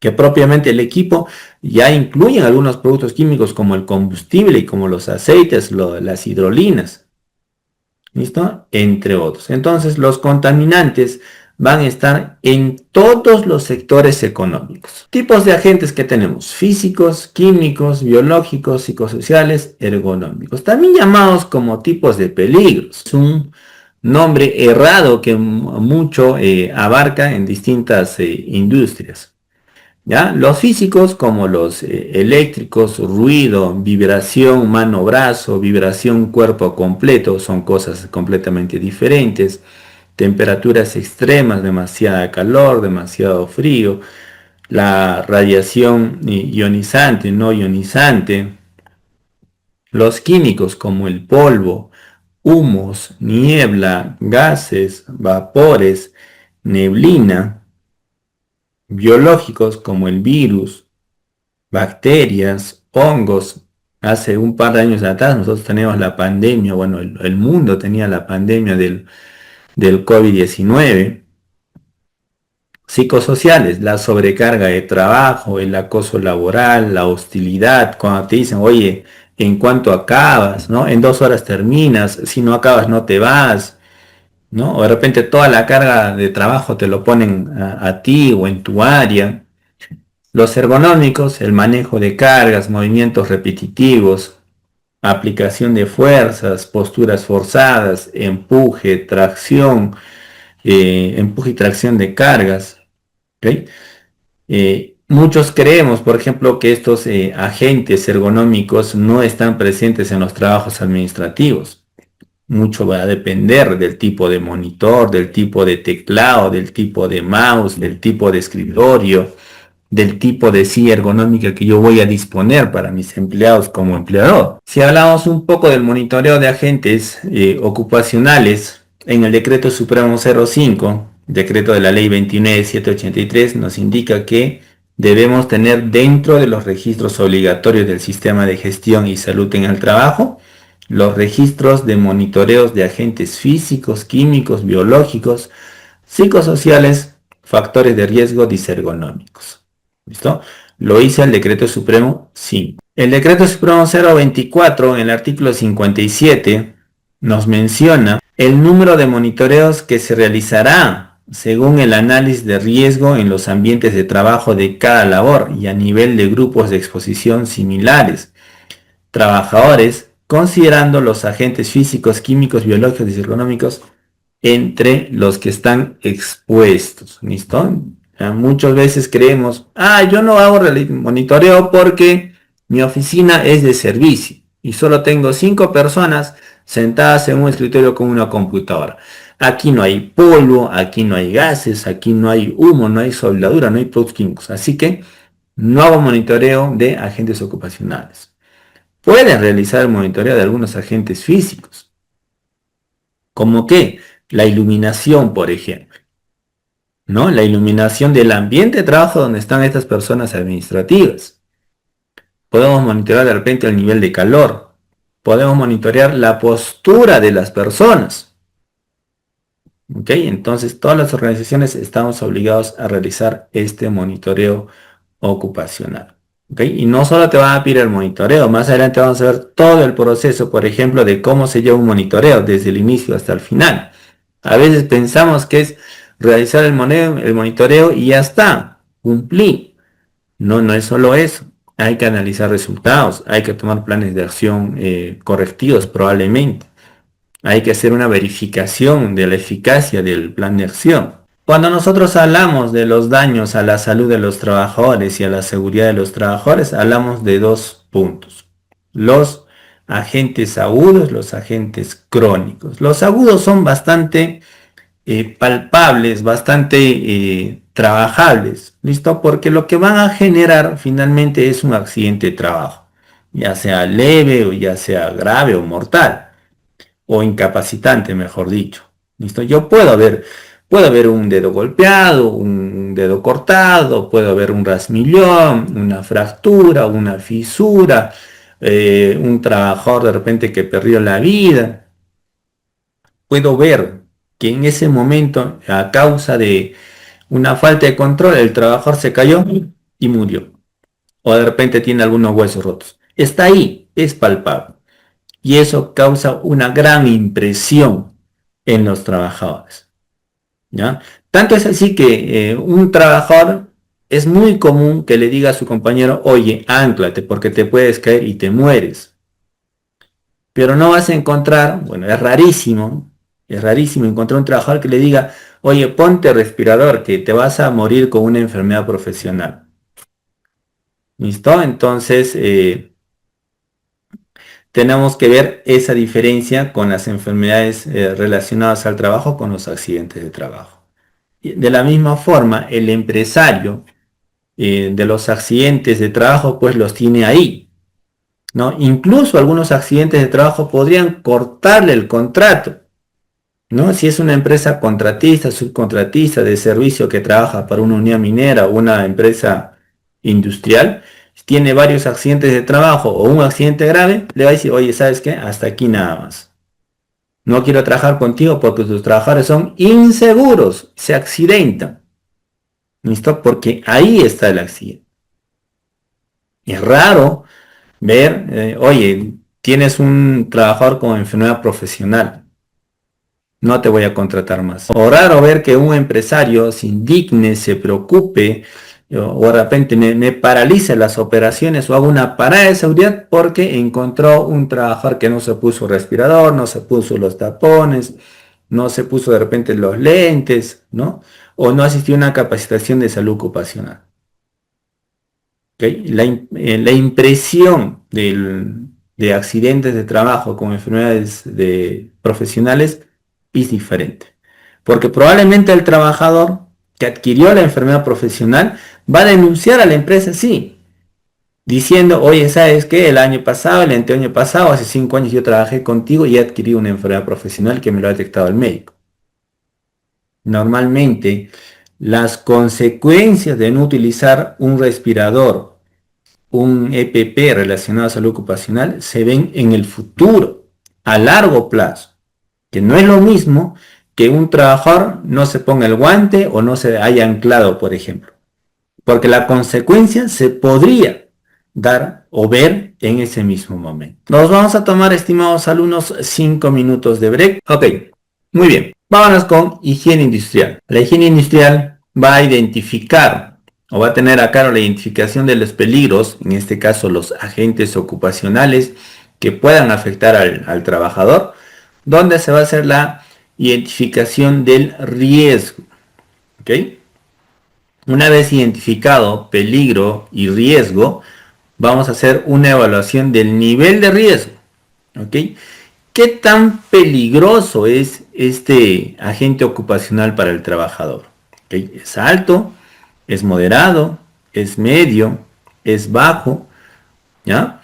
que propiamente el equipo ya incluyen algunos productos químicos como el combustible y como los aceites, las hidrolinas. ¿listo? Entre otros. Entonces, los contaminantes van a estar en todos los sectores económicos. Tipos de agentes que tenemos: físicos, químicos, biológicos, psicosociales, ergonómicos, también llamados como tipos de peligros. Es un nombre errado que mucho abarca en distintas industrias. ¿Ya? Los físicos, como los eléctricos, ruido, vibración mano-brazo, vibración cuerpo completo, son cosas completamente diferentes. Temperaturas extremas, demasiada calor, demasiado frío, la radiación ionizante, no ionizante, los químicos como el polvo, humos, niebla, gases, vapores, neblina, biológicos como el virus, bacterias, hongos. Hace un par de años atrás nosotros teníamos la pandemia, bueno, el mundo tenía la pandemia del COVID-19. Psicosociales: la sobrecarga de trabajo, el acoso laboral, la hostilidad, cuando te dicen, oye, ¿en cuánto acabas? ¿No? En 2 horas terminas, si no acabas no te vas, ¿no? O de repente toda la carga de trabajo te lo ponen a ti o en tu área. Los ergonómicos: el manejo de cargas, movimientos repetitivos, aplicación de fuerzas, posturas forzadas, empuje y tracción de cargas. ¿Ok? Muchos creemos, por ejemplo, que estos agentes ergonómicos no están presentes en los trabajos administrativos. Mucho va a depender del tipo de monitor, del tipo de teclado, del tipo de mouse, del tipo de escritorio, del tipo de silla ergonómica que yo voy a disponer para mis empleados como empleador. Si hablamos un poco del monitoreo de agentes ocupacionales, en el decreto supremo 05, decreto de la ley 29783, nos indica que debemos tener dentro de los registros obligatorios del sistema de gestión y salud en el trabajo los registros de monitoreos de agentes físicos, químicos, biológicos, psicosociales, factores de riesgo disergonómicos. ¿Listo? Lo hice el decreto supremo 5. El decreto supremo 024, en el artículo 57, nos menciona el número de monitoreos que se realizará según el análisis de riesgo en los ambientes de trabajo de cada labor y a nivel de grupos de exposición similares. Trabajadores, considerando los agentes físicos, químicos, biológicos y ergonómicos entre los que están expuestos. ¿Listo? Muchas veces creemos, yo no hago monitoreo porque mi oficina es de servicio y solo tengo 5 personas sentadas en un escritorio con una computadora. Aquí no hay polvo, aquí no hay gases, aquí no hay humo, no hay soldadura, no hay productos químicos. Así que no hago monitoreo de agentes ocupacionales. Pueden realizar el monitoreo de algunos agentes físicos, como que la iluminación, por ejemplo, ¿no? La iluminación del ambiente de trabajo donde están estas personas administrativas. Podemos monitorear de repente el nivel de calor. Podemos monitorear la postura de las personas. ¿Ok? Entonces, todas las organizaciones estamos obligados a realizar este monitoreo ocupacional. ¿Ok? Y no solo te van a pedir el monitoreo, más adelante vamos a ver todo el proceso, por ejemplo, de cómo se lleva un monitoreo desde el inicio hasta el final. A veces pensamos que es realizar el monitoreo y ya está, cumplí. No, no es solo eso. Hay que analizar resultados, hay que tomar planes de acción correctivos probablemente. Hay que hacer una verificación de la eficacia del plan de acción. Cuando nosotros hablamos de los daños a la salud de los trabajadores y a la seguridad de los trabajadores, hablamos de 2 puntos. Los agentes agudos, los agentes crónicos. Los agudos son bastante palpables, bastante trabajables, ¿listo? Porque lo que van a generar finalmente es un accidente de trabajo, ya sea leve o ya sea grave o mortal, o incapacitante, mejor dicho, ¿listo? Puedo haber un dedo golpeado, un dedo cortado, puedo haber un rasmillón, una fractura, una fisura, un trabajador de repente que perdió la vida. Puedo ver que en ese momento, a causa de una falta de control, el trabajador se cayó y murió. O de repente tiene algunos huesos rotos. Está ahí, es palpable. y eso causa una gran impresión en los trabajadores, ¿ya? Tanto es así que un trabajador es muy común que le diga a su compañero, oye, ánclate porque te puedes caer y te mueres. Pero no vas a encontrar, bueno, es rarísimo encontrar un trabajador que le diga, oye, ponte respirador, que te vas a morir con una enfermedad profesional. ¿Listo? Entonces, tenemos que ver esa diferencia con las enfermedades relacionadas al trabajo, con los accidentes de trabajo. De la misma forma, el empresario de los accidentes de trabajo, pues los tiene ahí, ¿no? Incluso algunos accidentes de trabajo podrían cortarle el contrato, ¿no? Si es una empresa contratista, subcontratista de servicio que trabaja para una unidad minera o una empresa industrial, tiene varios accidentes de trabajo o un accidente grave, le va a decir, oye, ¿sabes qué? Hasta aquí nada más. No quiero trabajar contigo porque tus trabajadores son inseguros, se accidentan. ¿Listo? Porque ahí está el accidente. Es raro ver, oye, tienes un trabajador con enfermedad profesional, no te voy a contratar más. O raro ver que un empresario se indigne, se preocupe, o de repente me paralice las operaciones o haga una parada de seguridad porque encontró un trabajador que no se puso respirador, no se puso los tapones, no se puso de repente los lentes, ¿no? O no asistió a una capacitación de salud ocupacional. ¿Okay? La impresión de accidentes de trabajo con enfermedades profesionales es diferente. Porque probablemente el trabajador que adquirió la enfermedad profesional va a denunciar a la empresa, sí, diciendo, oye, ¿sabes qué? El año pasado, el anteaño pasado, hace 5 años yo trabajé contigo y he adquirido una enfermedad profesional que me lo ha detectado el médico. Normalmente, las consecuencias de no utilizar un respirador, un EPP relacionado a salud ocupacional, se ven en el futuro, a largo plazo, que no es lo mismo que un trabajador no se ponga el guante o no se haya anclado, por ejemplo, porque la consecuencia se podría dar o ver en ese mismo momento. Nos vamos a tomar, estimados alumnos, 5 minutos de break. Ok, muy bien. Vámonos con higiene industrial. La higiene industrial va a identificar o va a tener a cargo la identificación de los peligros, en este caso los agentes ocupacionales que puedan afectar al trabajador, donde se va a hacer la identificación del riesgo. ¿Ok? Una vez identificado peligro y riesgo, vamos a hacer una evaluación del nivel de riesgo. ¿Ok? ¿Qué tan peligroso es este agente ocupacional para el trabajador? ¿Okay? ¿Es alto? ¿Es moderado? ¿Es medio? ¿Es bajo? ¿Ya?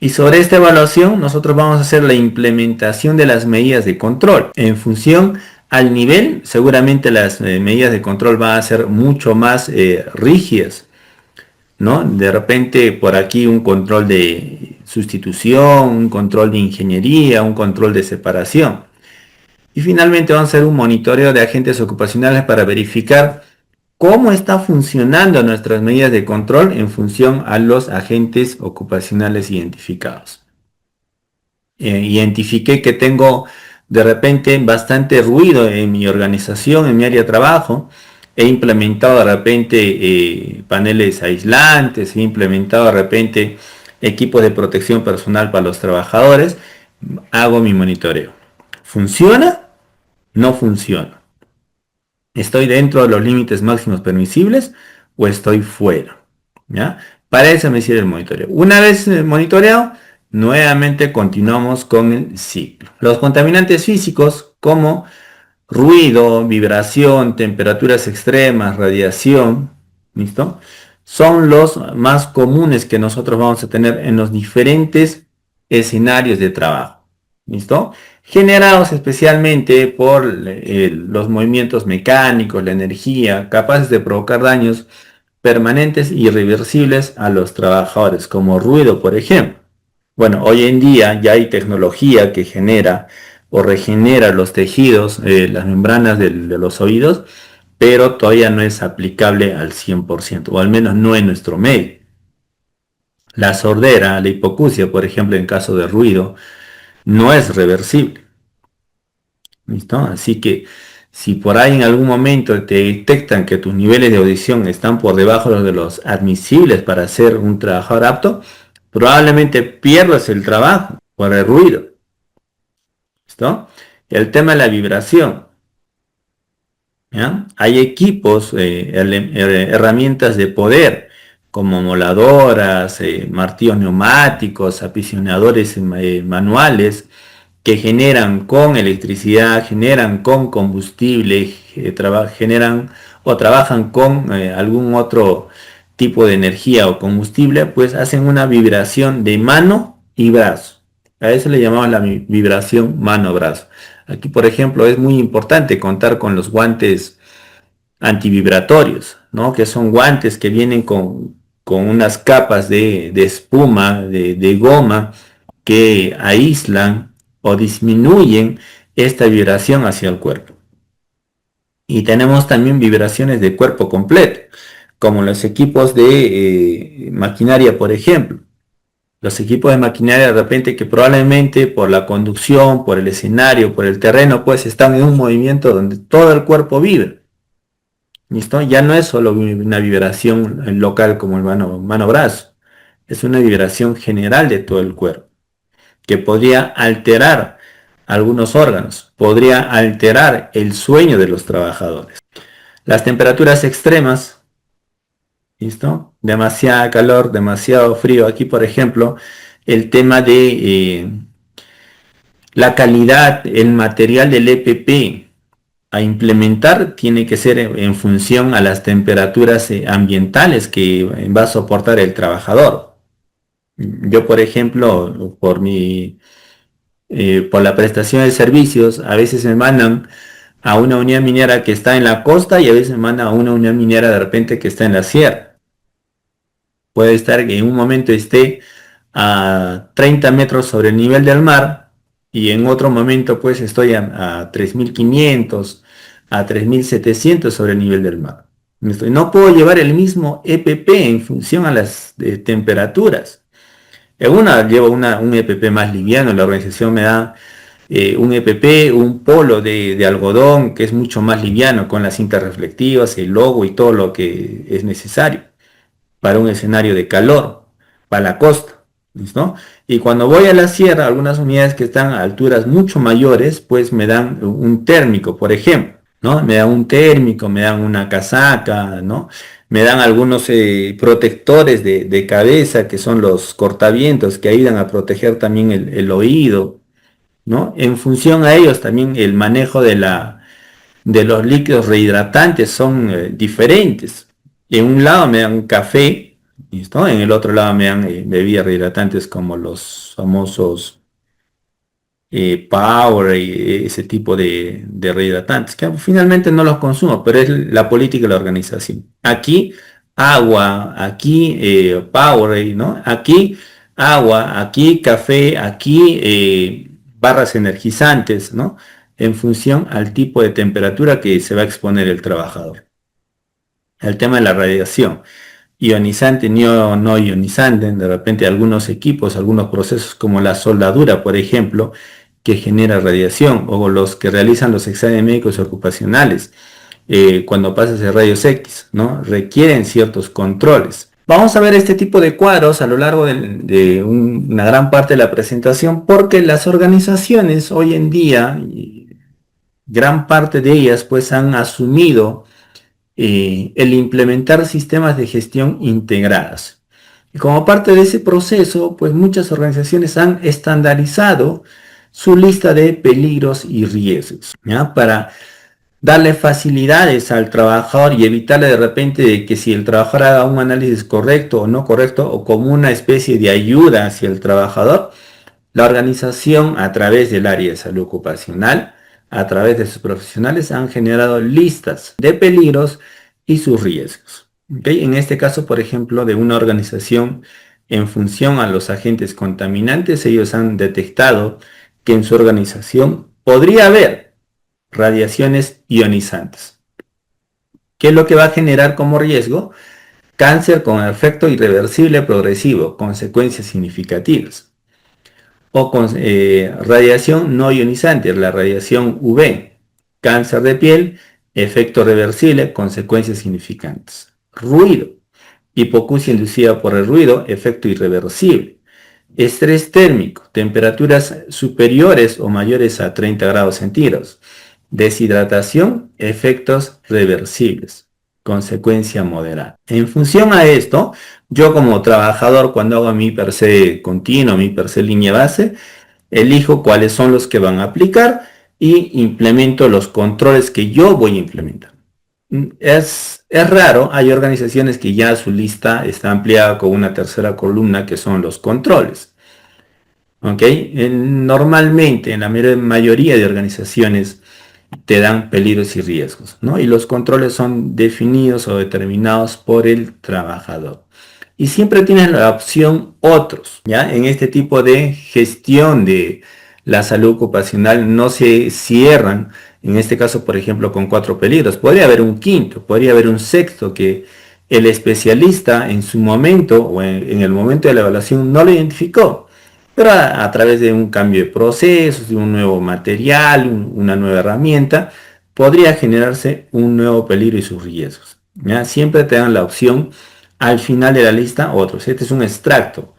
Y sobre esta evaluación nosotros vamos a hacer la implementación de las medidas de control. En función al nivel, seguramente las medidas de control van a ser mucho más rígidas, ¿no? De repente por aquí un control de sustitución, un control de ingeniería, un control de separación. Y finalmente vamos a hacer un monitoreo de agentes ocupacionales para verificar cómo está funcionando nuestras medidas de control en función a los agentes ocupacionales identificados. Identifiqué que tengo de repente bastante ruido en mi organización, en mi área de trabajo. He implementado de repente paneles aislantes, he implementado de repente equipos de protección personal para los trabajadores. Hago mi monitoreo. ¿Funciona? No funciona. ¿Estoy dentro de los límites máximos permisibles o estoy fuera? ¿Ya? Para eso me sirve el monitoreo. Una vez monitoreado, nuevamente continuamos con el ciclo. Los contaminantes físicos como ruido, vibración, temperaturas extremas, radiación, ¿listo? Son los más comunes que nosotros vamos a tener en los diferentes escenarios de trabajo, ¿listo? Generados especialmente por los movimientos mecánicos, la energía, capaces de provocar daños permanentes e irreversibles a los trabajadores, como ruido, por ejemplo. Bueno, hoy en día ya hay tecnología que genera o regenera los tejidos, las membranas de los oídos, pero todavía no es aplicable al 100%, o al menos no en nuestro medio. La sordera, la hipoacusia, por ejemplo, en caso de ruido, no es reversible. ¿Listo? Así que si por ahí en algún momento te detectan que tus niveles de audición están por debajo de los admisibles para ser un trabajador apto, probablemente pierdas el trabajo por el ruido. ¿Listo? El tema de la vibración. ¿Ya? Hay equipos, herramientas de poder, como moladoras, martillos neumáticos, aprisionadores manuales, que generan con electricidad, generan con combustible, generan o trabajan con algún otro tipo de energía o combustible, pues hacen una vibración de mano y brazo. A eso le llamamos la vibración mano-brazo. Aquí, por ejemplo, es muy importante contar con los guantes antivibratorios, ¿no? Que son guantes que vienen con unas capas de espuma, de goma, que aíslan o disminuyen esta vibración hacia el cuerpo. Y tenemos también vibraciones de cuerpo completo, como los equipos de maquinaria, por ejemplo. Los equipos de maquinaria de repente que probablemente por la conducción, por el escenario, por el terreno, pues están en un movimiento donde todo el cuerpo vibra. ¿Listo? Ya no es solo una vibración local como el mano-brazo, es una vibración general de todo el cuerpo, que podría alterar algunos órganos, podría alterar el sueño de los trabajadores. Las temperaturas extremas, ¿listo? Demasiada calor, demasiado frío. Aquí, por ejemplo, el tema de la calidad, el material del EPP a implementar tiene que ser en función a las temperaturas ambientales que va a soportar el trabajador. Yo, por ejemplo, por la prestación de servicios, a veces me mandan a una unidad minera que está en la costa y a veces me mandan a una unidad minera de repente que está en la sierra. Puede estar que en un momento esté a 30 metros sobre el nivel del mar y en otro momento pues estoy a 3.500, a 3.700 sobre el nivel del mar. No puedo llevar el mismo EPP en función a las temperaturas. En una llevo un EPP más liviano, la organización me da un EPP, un polo de algodón que es mucho más liviano con las cintas reflectivas, el logo y todo lo que es necesario para un escenario de calor, para la costa. ¿Listo? Y cuando voy a la sierra, algunas unidades que están a alturas mucho mayores, pues me dan un térmico, por ejemplo, ¿no? Me dan un térmico, me dan una casaca, ¿no? Me dan algunos protectores de cabeza, que son los cortavientos, que ayudan a proteger también el oído, ¿no? En función a ellos también el manejo de los líquidos rehidratantes son diferentes. En un lado me dan café, ¿listo? En el otro lado me dan bebidas rehidratantes como los famosos Power y ese tipo de rehidratantes, que finalmente no los consumo, pero es la política de la organización. Aquí agua, aquí Power, ¿no? Aquí agua, aquí café, aquí barras energizantes, ¿no? En función al tipo de temperatura que se va a exponer el trabajador. El tema de la radiación, ionizante, no ionizante, de repente algunos equipos, algunos procesos como la soldadura, por ejemplo, que genera radiación, o los que realizan los exámenes médicos ocupacionales, cuando pasas de rayos X, ¿no? Requieren ciertos controles. Vamos a ver este tipo de cuadros a lo largo de una gran parte de la presentación, porque las organizaciones hoy en día, gran parte de ellas, pues han asumido el implementar sistemas de gestión integradas. Y como parte de ese proceso, pues muchas organizaciones han estandarizado su lista de peligros y riesgos, ¿ya? Para darle facilidades al trabajador y evitarle de repente de que si el trabajador haga un análisis correcto o no correcto o como una especie de ayuda hacia el trabajador, la organización, a través del área de salud ocupacional, a través de sus profesionales, han generado listas de peligros y sus riesgos. ¿Okay? En este caso, por ejemplo, de una organización en función a los agentes contaminantes, ellos han detectado que en su organización podría haber radiaciones ionizantes. ¿Qué es lo que va a generar como riesgo? Cáncer con efecto irreversible progresivo, consecuencias significativas. o con radiación no ionizante, la radiación UV, cáncer de piel, efecto reversible, consecuencias significantes. Ruido, hipoacusia inducida por el ruido, efecto irreversible. Estrés térmico, temperaturas superiores o mayores a 30 grados centígrados. Deshidratación, efectos reversibles. Consecuencia moderada. En función a esto, yo como trabajador, cuando hago mi per se continuo, mi per se línea base, elijo cuáles son los que van a aplicar y implemento los controles que yo voy a implementar. Es raro, hay organizaciones que ya su lista está ampliada con una tercera columna que son los controles. ¿Ok? Normalmente, en la mayoría de organizaciones, te dan peligros y riesgos, ¿no? Y los controles son definidos o determinados por el trabajador. Y siempre tienes la opción otros, ¿ya? En este tipo de gestión de la salud ocupacional no se cierran, en este caso, por ejemplo, con 4 peligros. Podría haber un quinto, podría haber un sexto que el especialista en su momento o en el momento de la evaluación no lo identificó. Pero a través de un cambio de procesos, de un nuevo material, una nueva herramienta, podría generarse un nuevo peligro y sus riesgos. ¿Ya? Siempre te dan la opción al final de la lista otros. Este es un extracto,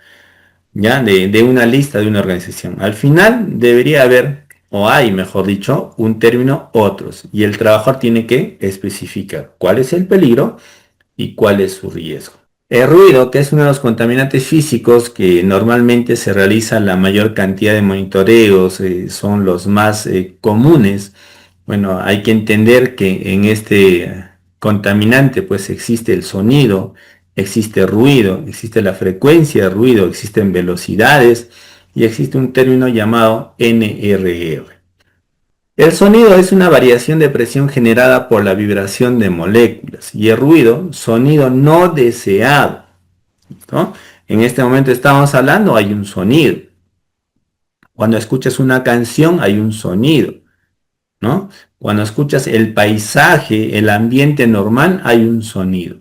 ¿ya? De una lista de una organización. Al final debería haber, o hay mejor dicho, un término otros. Y el trabajador tiene que especificar cuál es el peligro y cuál es su riesgo. El ruido, que es uno de los contaminantes físicos que normalmente se realiza la mayor cantidad de monitoreos, son los más comunes. Bueno, hay que entender que en este contaminante pues existe el sonido, existe ruido, existe la frecuencia de ruido, existen velocidades y existe un término llamado NRR. El sonido es una variación de presión generada por la vibración de moléculas y el ruido, sonido no deseado, ¿no? En este momento estamos hablando, hay un sonido. Cuando escuchas una canción hay un sonido, ¿no? Cuando escuchas el paisaje, el ambiente normal, hay un sonido.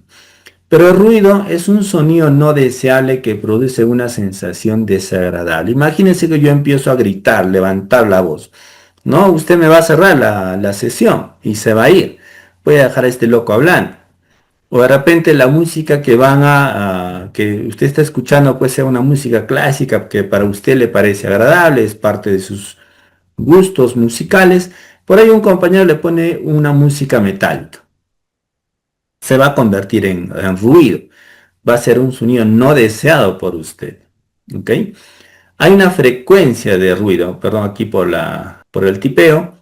Pero el ruido es un sonido no deseable que produce una sensación desagradable. Imagínense que yo empiezo a gritar, levantar la voz. No, usted me va a cerrar la sesión y se va a ir. Voy a dejar a este loco hablando. O de repente la música que que usted está escuchando puede ser una música clásica que para usted le parece agradable, es parte de sus gustos musicales. Por ahí un compañero le pone una música metálica. Se va a convertir en ruido. Va a ser un sonido no deseado por usted. ¿Ok? Hay una frecuencia de ruido, perdón aquí por el tipeo,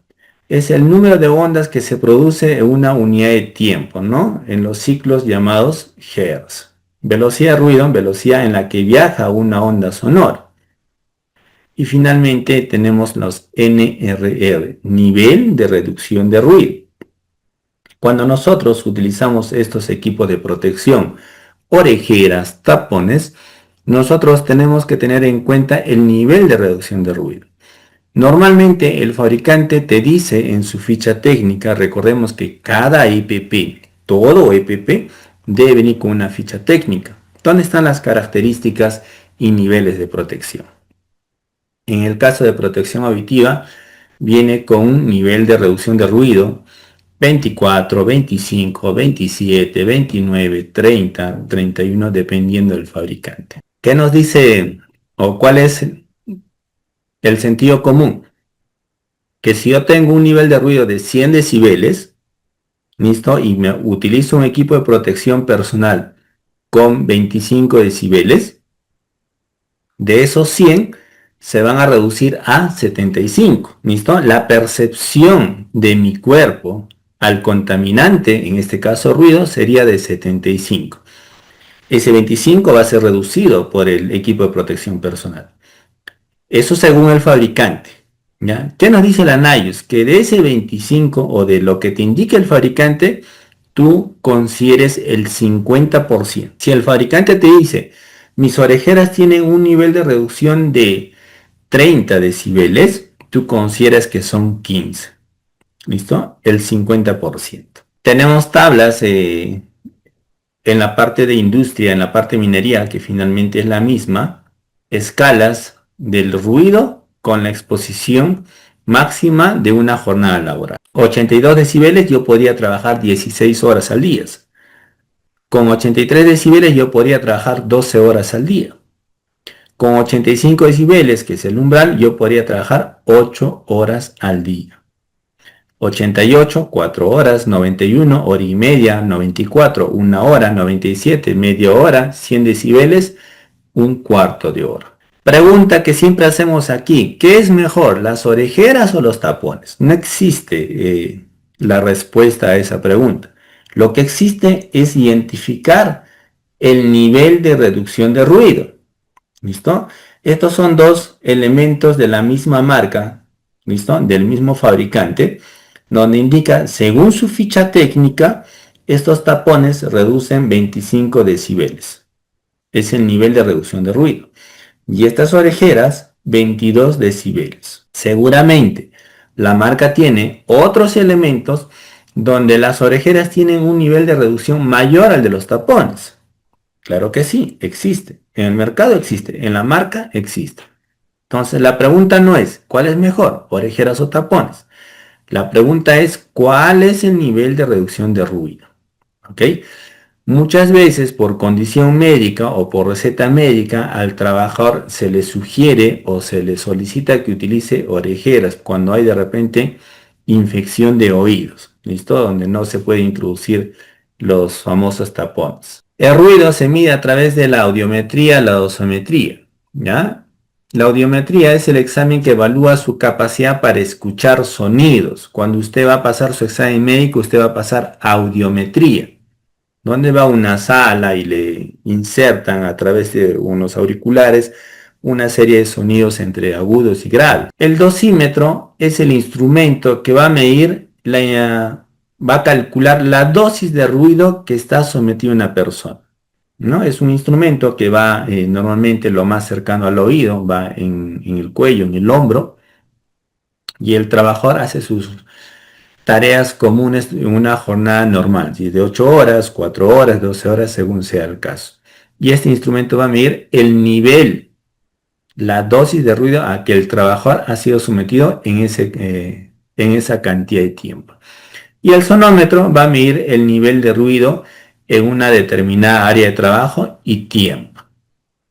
es el número de ondas que se produce en una unidad de tiempo, ¿no? En los ciclos llamados Hertz. Velocidad de ruido, velocidad en la que viaja una onda sonora. Y finalmente tenemos los NRR, nivel de reducción de ruido. Cuando nosotros utilizamos estos equipos de protección, orejeras, tapones, nosotros tenemos que tener en cuenta el nivel de reducción de ruido. Normalmente el fabricante te dice en su ficha técnica, recordemos que cada EPP, todo EPP, debe venir con una ficha técnica, donde están las características y niveles de protección. En el caso de protección auditiva, viene con un nivel de reducción de ruido 24, 25, 27, 29, 30, 31, dependiendo del fabricante. ¿Qué nos dice o cuál es el sentido común? Que si yo tengo un nivel de ruido de 100 decibeles, ¿listo? Y me utilizo un equipo de protección personal con 25 decibeles, de esos 100 se van a reducir a 75, ¿listo? La percepción de mi cuerpo al contaminante, en este caso ruido, sería de 75. Ese 25 va a ser reducido por el equipo de protección personal. Eso según el fabricante. ¿Ya? ¿Qué nos dice la NIOSH? Que de ese 25 o de lo que te indique el fabricante, tú consideres el 50%. Si el fabricante te dice, mis orejeras tienen un nivel de reducción de 30 decibeles, tú consideras que son 15. ¿Listo? El 50%. Tenemos tablas en la parte de industria, en la parte de minería, que finalmente es la misma, escalas del ruido con la exposición máxima de una jornada laboral. 82 decibeles yo podría trabajar 16 horas al día. Con 83 decibeles yo podría trabajar 12 horas al día. Con 85 decibeles, que es el umbral, yo podría trabajar 8 horas al día. 88, 4 horas, 91, hora y media, 94, 1 hora, 97, media hora, 100 decibeles, un cuarto de hora. Pregunta que siempre hacemos aquí, ¿qué es mejor, las orejeras o los tapones? No existe la respuesta a esa pregunta. Lo que existe es identificar el nivel de reducción de ruido. ¿Listo? Estos son dos elementos de la misma marca, ¿listo? Del mismo fabricante, donde indica, según su ficha técnica, estos tapones reducen 25 decibeles. Es el nivel de reducción de ruido. Y estas orejeras, 22 decibeles. Seguramente, la marca tiene otros elementos donde las orejeras tienen un nivel de reducción mayor al de los tapones. Claro que sí, existe. En el mercado existe, en la marca existe. Entonces la pregunta no es ¿cuál es mejor, orejeras o tapones? La pregunta es ¿cuál es el nivel de reducción de ruido? ¿Ok? Muchas veces por condición médica o por receta médica al trabajador se le sugiere o se le solicita que utilice orejeras cuando hay de repente infección de oídos, ¿listo? Donde no se puede introducir los famosos tapones. El ruido se mide a través de la audiometría, la dosimetría, ¿ya? La audiometría es el examen que evalúa su capacidad para escuchar sonidos. Cuando usted va a pasar su examen médico, usted va a pasar audiometría, donde va a una sala y le insertan a través de unos auriculares una serie de sonidos entre agudos y graves. El dosímetro es el instrumento que va a medir, va a calcular la dosis de ruido que está sometido una persona, ¿no? Es un instrumento que va normalmente lo más cercano al oído, va en el cuello, en el hombro, y el trabajador hace sus tareas comunes en una jornada normal, ¿sí? De 8 horas, 4 horas, 12 horas, según sea el caso. Y este instrumento va a medir el nivel, la dosis de ruido a que el trabajador ha sido sometido en esa cantidad de tiempo. Y el sonómetro va a medir el nivel de ruido en una determinada área de trabajo y tiempo.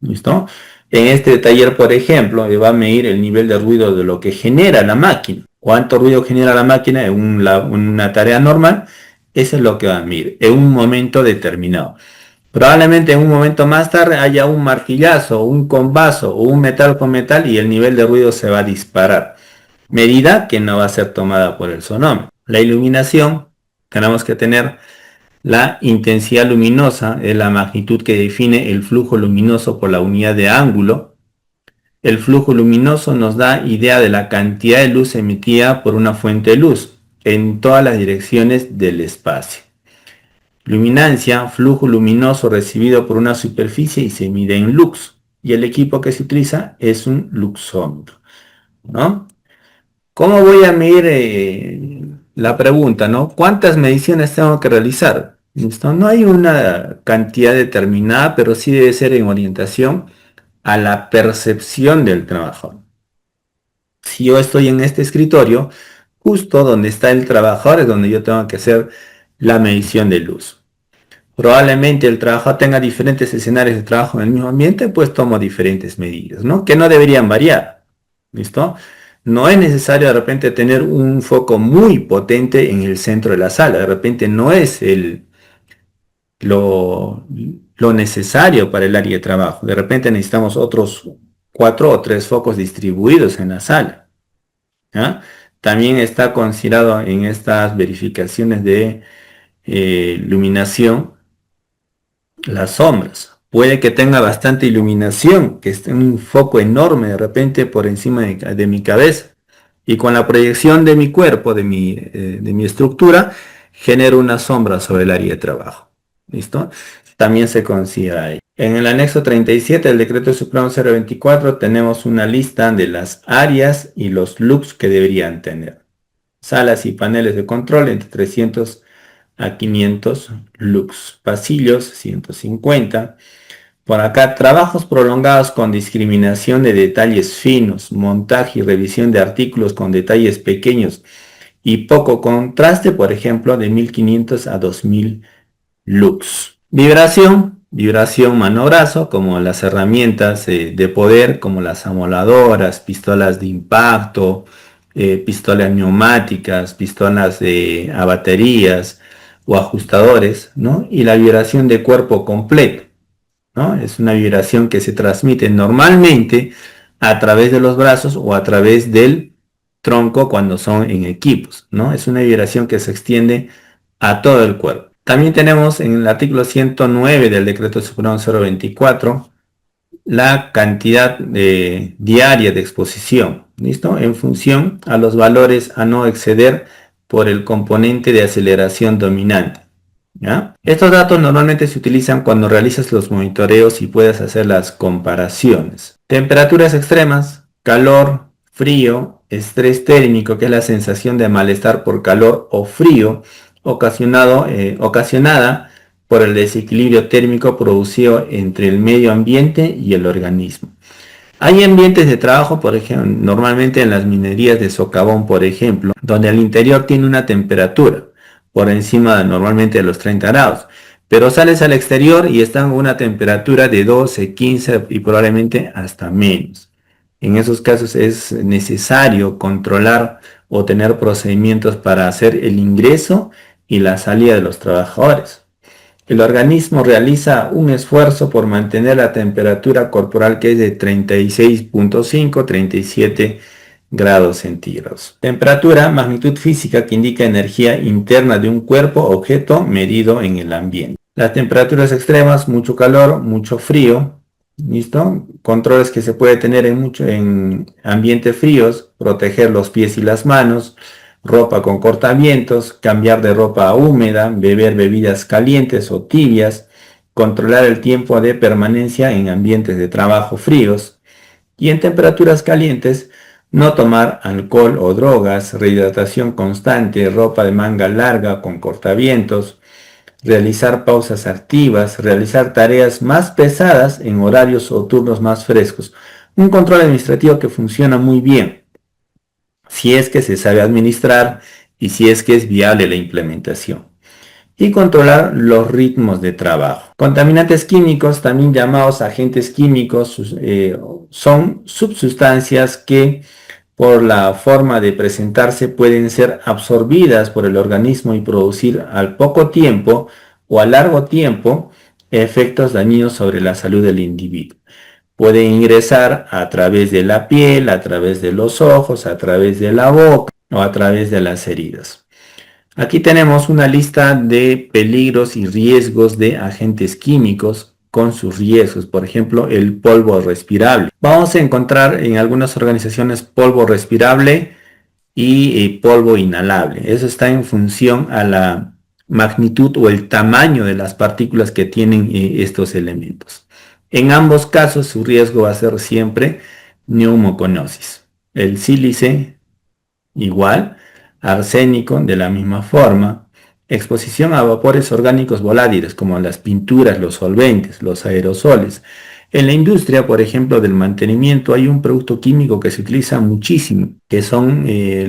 ¿Listo? En este taller, por ejemplo, va a medir el nivel de ruido de lo que genera la máquina. ¿Cuánto ruido genera la máquina en una tarea normal? Eso es lo que va a medir en un momento determinado. Probablemente en un momento más tarde haya un martillazo, un combazo o un metal con metal y el nivel de ruido se va a disparar. Medida que no va a ser tomada por el sonómetro. La iluminación, tenemos que tener la intensidad luminosa, es la magnitud que define el flujo luminoso por la unidad de ángulo. El flujo luminoso nos da idea de la cantidad de luz emitida por una fuente de luz en todas las direcciones del espacio. Luminancia, flujo luminoso recibido por una superficie y se mide en lux. Y el equipo que se utiliza es un luxómetro, ¿no? ¿Cómo voy a medir la pregunta, ¿no? ¿Cuántas mediciones tengo que realizar? ¿Listo? No hay una cantidad determinada, pero sí debe ser en orientación a la percepción del trabajador. Si yo estoy en este escritorio, justo donde está el trabajador es donde yo tengo que hacer la medición de luz. Probablemente el trabajador tenga diferentes escenarios de trabajo en el mismo ambiente, pues tomo diferentes medidas, ¿no? Que no deberían variar. ¿Listo? No es necesario de repente tener un foco muy potente en el centro de la sala. De repente no es lo, lo necesario para el área de trabajo. De repente necesitamos otros 4 o 3 focos distribuidos en la sala, ¿ya? También está considerado en estas verificaciones de iluminación las sombras. Puede que tenga bastante iluminación, que esté un foco enorme de repente por encima de mi cabeza. Y con la proyección de mi cuerpo, de mi estructura, genero una sombra sobre el área de trabajo. ¿Listo? También se considera ahí. En el anexo 37 del decreto supremo 024 tenemos una lista de las áreas y los lux que deberían tener. Salas y paneles de control entre 300 a 500 lux. Pasillos 150. Por acá, trabajos prolongados con discriminación de detalles finos, montaje y revisión de artículos con detalles pequeños y poco contraste, por ejemplo, de 1500 a 2000 lux. Vibración mano-brazo, como las herramientas de poder, como las amoladoras, pistolas de impacto, pistolas neumáticas, pistolas a baterías o ajustadores, ¿no? Y la vibración de cuerpo completo, ¿no? Es una vibración que se transmite normalmente a través de los brazos o a través del tronco cuando son en equipos, ¿no? Es una vibración que se extiende a todo el cuerpo. También tenemos en el artículo 109 del decreto supremo 024 la cantidad diaria de exposición, ¿listo? En función a los valores a no exceder por el componente de aceleración dominante. ¿Ya? Estos datos normalmente se utilizan cuando realizas los monitoreos y puedes hacer las comparaciones. Temperaturas extremas, calor, frío, estrés térmico, que es la sensación de malestar por calor o frío ocasionada por el desequilibrio térmico producido entre el medio ambiente y el organismo. Hay ambientes de trabajo, por ejemplo, normalmente en las minerías de socavón, por ejemplo, donde al interior tiene una temperatura por encima normalmente de los 30 grados, pero sales al exterior y están a una temperatura de 12, 15 y probablemente hasta menos. En esos casos es necesario controlar o tener procedimientos para hacer el ingreso y la salida de los trabajadores. El organismo realiza un esfuerzo por mantener la temperatura corporal, que es de 36.5, 37 grados centígrados. Temperatura, magnitud física que indica energía interna de un cuerpo o objeto medido en el ambiente. Las temperaturas extremas, mucho calor, mucho frío. ¿Listo? Controles que se puede tener en ambientes fríos: proteger los pies y las manos, ropa con cortavientos, cambiar de ropa húmeda, beber bebidas calientes o tibias, controlar el tiempo de permanencia en ambientes de trabajo fríos, y en temperaturas calientes no tomar alcohol o drogas, rehidratación constante, ropa de manga larga con cortavientos, realizar pausas activas, realizar tareas más pesadas en horarios o turnos más frescos. Un control administrativo que funciona muy bien si es que se sabe administrar y si es que es viable la implementación. Y controlar los ritmos de trabajo. Contaminantes químicos, también llamados agentes químicos, son subsustancias que por la forma de presentarse pueden ser absorbidas por el organismo y producir al poco tiempo o a largo tiempo efectos dañinos sobre la salud del individuo. Pueden ingresar a través de la piel, a través de los ojos, a través de la boca o a través de las heridas. Aquí tenemos una lista de peligros y riesgos de agentes químicos con sus riesgos. Por ejemplo, el polvo respirable. Vamos a encontrar en algunas organizaciones polvo respirable y polvo inhalable. Eso está en función a la magnitud o el tamaño de las partículas que tienen estos elementos. En ambos casos su riesgo va a ser siempre neumoconosis. El sílice igual, arsénico de la misma forma, exposición a vapores orgánicos volátiles como las pinturas, los solventes, los aerosoles. En la industria, por ejemplo, del mantenimiento, hay un producto químico que se utiliza muchísimo, que son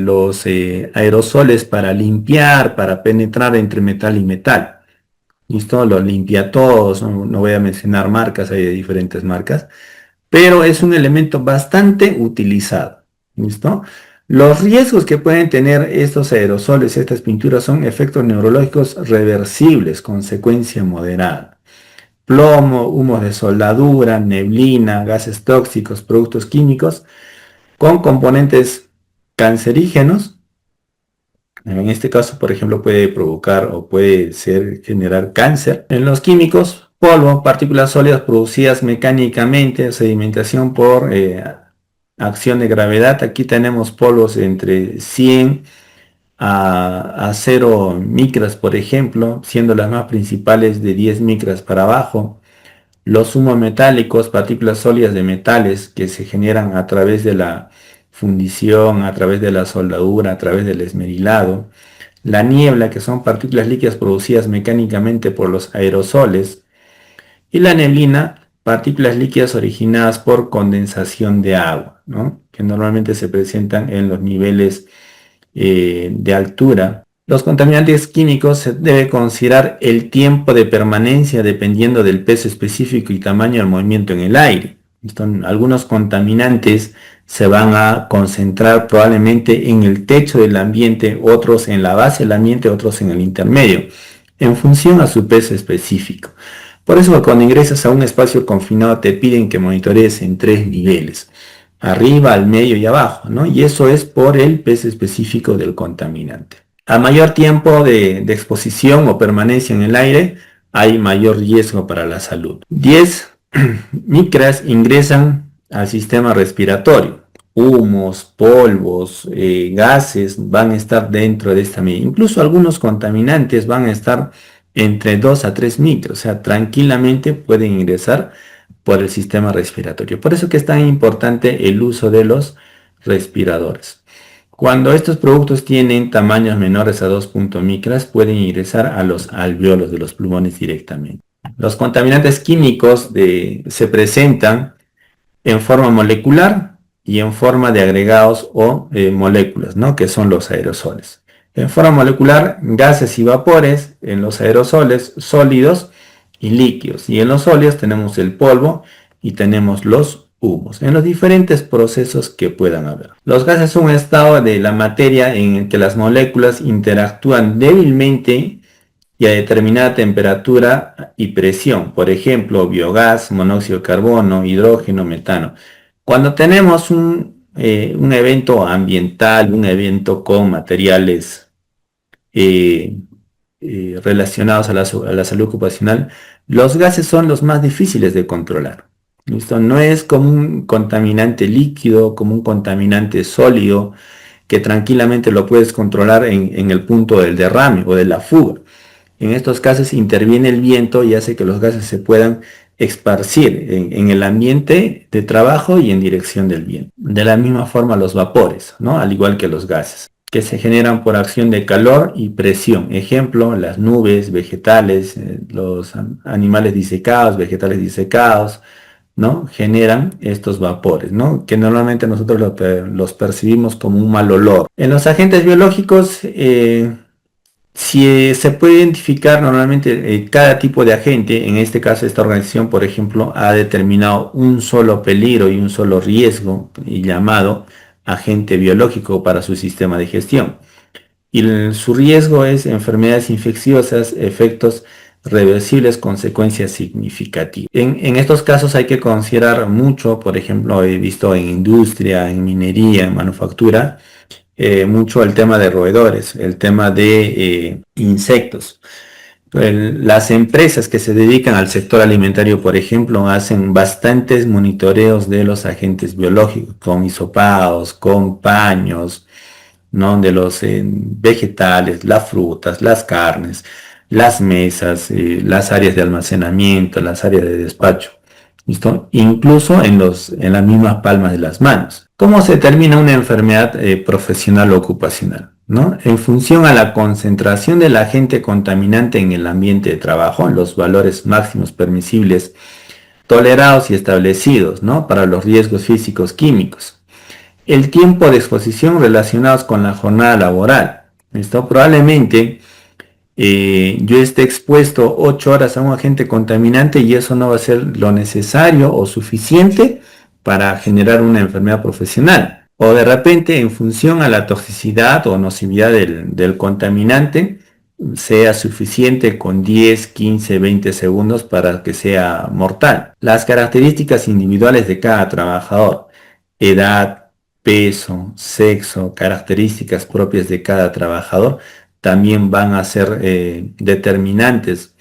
los aerosoles para limpiar, para penetrar entre metal y metal. ¿Listo? Los limpia todos, no voy a mencionar marcas, hay de diferentes marcas, pero es un elemento bastante utilizado. ¿Listo? Los riesgos que pueden tener estos aerosoles, estas pinturas, son efectos neurológicos reversibles, consecuencia moderada. Plomo, humos de soldadura, neblina, gases tóxicos, productos químicos con componentes cancerígenos. En este caso, por ejemplo, puede provocar o puede generar cáncer. En los químicos, polvo, partículas sólidas producidas mecánicamente, sedimentación por acción de gravedad. Aquí tenemos polvos entre 100 a 0 micras, por ejemplo, siendo las más principales de 10 micras para abajo. Los humos metálicos, partículas sólidas de metales que se generan a través de la fundición, a través de la soldadura, a través del esmerilado. La niebla, que son partículas líquidas producidas mecánicamente por los aerosoles. Y la neblina, partículas líquidas originadas por condensación de agua, ¿no? Que normalmente se presentan en los niveles de altura. Los contaminantes químicos se debe considerar el tiempo de permanencia dependiendo del peso específico y tamaño del movimiento en el aire. Algunos contaminantes se van a concentrar probablemente en el techo del ambiente, otros en la base del ambiente, otros en el intermedio, en función a su peso específico. Por eso cuando ingresas a un espacio confinado te piden que monitorees en 3 niveles: arriba, al medio y abajo, ¿no? Y eso es por el peso específico del contaminante. A mayor tiempo de exposición o permanencia en el aire, hay mayor riesgo para la salud. 10 micras ingresan al sistema respiratorio. Humos, polvos, gases van a estar dentro de esta medida. Incluso algunos contaminantes van a estar entre 2 a 3 micros, o sea, tranquilamente pueden ingresar por el sistema respiratorio. Por eso que es tan importante el uso de los respiradores. Cuando estos productos tienen tamaños menores a 2 micras, pueden ingresar a los alvéolos de los pulmones directamente. Los contaminantes químicos se presentan en forma molecular y en forma de agregados o moléculas, ¿no? Que son los aerosoles. En forma molecular, gases y vapores; en los aerosoles, sólidos y líquidos. Y en los sólidos tenemos el polvo y tenemos los humos, en los diferentes procesos que puedan haber. Los gases son un estado de la materia en el que las moléculas interactúan débilmente y a determinada temperatura y presión. Por ejemplo, biogás, monóxido de carbono, hidrógeno, metano. Cuando tenemos un evento ambiental, un evento con materiales relacionados a la salud ocupacional, los gases son los más difíciles de controlar. ¿Listo? No es como un contaminante líquido, como un contaminante sólido, que tranquilamente lo puedes controlar en el punto del derrame o de la fuga. En estos casos interviene el viento y hace que los gases se puedan esparcir en el ambiente de trabajo y en dirección del viento. De la misma forma los vapores, ¿no? Al igual que los gases, que se generan por acción de calor y presión. Ejemplo, las nubes, vegetales, los animales disecados, vegetales disecados, ¿no? Generan estos vapores, ¿no? Que normalmente nosotros los percibimos como un mal olor. En los agentes biológicos, si se puede identificar normalmente cada tipo de agente. En este caso, esta organización, por ejemplo, ha determinado un solo peligro y un solo riesgo, y llamado agente biológico para su sistema de gestión. Y su riesgo es enfermedades infecciosas, efectos reversibles, consecuencias significativas. En estos casos hay que considerar mucho, por ejemplo, he visto en industria, en minería, en manufactura, mucho el tema de roedores, el tema de insectos. Las empresas que se dedican al sector alimentario, por ejemplo, hacen bastantes monitoreos de los agentes biológicos, con hisopados, con paños, ¿no? De los vegetales, las frutas, las carnes, las mesas, las áreas de almacenamiento, las áreas de despacho. ¿Listo? Incluso en las mismas palmas de las manos. ¿Cómo se determina una enfermedad profesional o ocupacional? ¿No? En función a la concentración del agente contaminante en el ambiente de trabajo, en los valores máximos permisibles tolerados y establecidos, ¿no? Para los riesgos físicos químicos. El tiempo de exposición relacionados con la jornada laboral. ¿Listo? Probablemente yo esté expuesto 8 horas a un agente contaminante y eso no va a ser lo necesario o suficiente para generar una enfermedad profesional. O de repente, en función a la toxicidad o nocividad del contaminante, sea suficiente con 10, 15, 20 segundos para que sea mortal. Las características individuales de cada trabajador: edad, peso, sexo, características propias de cada trabajador, también van a ser determinantes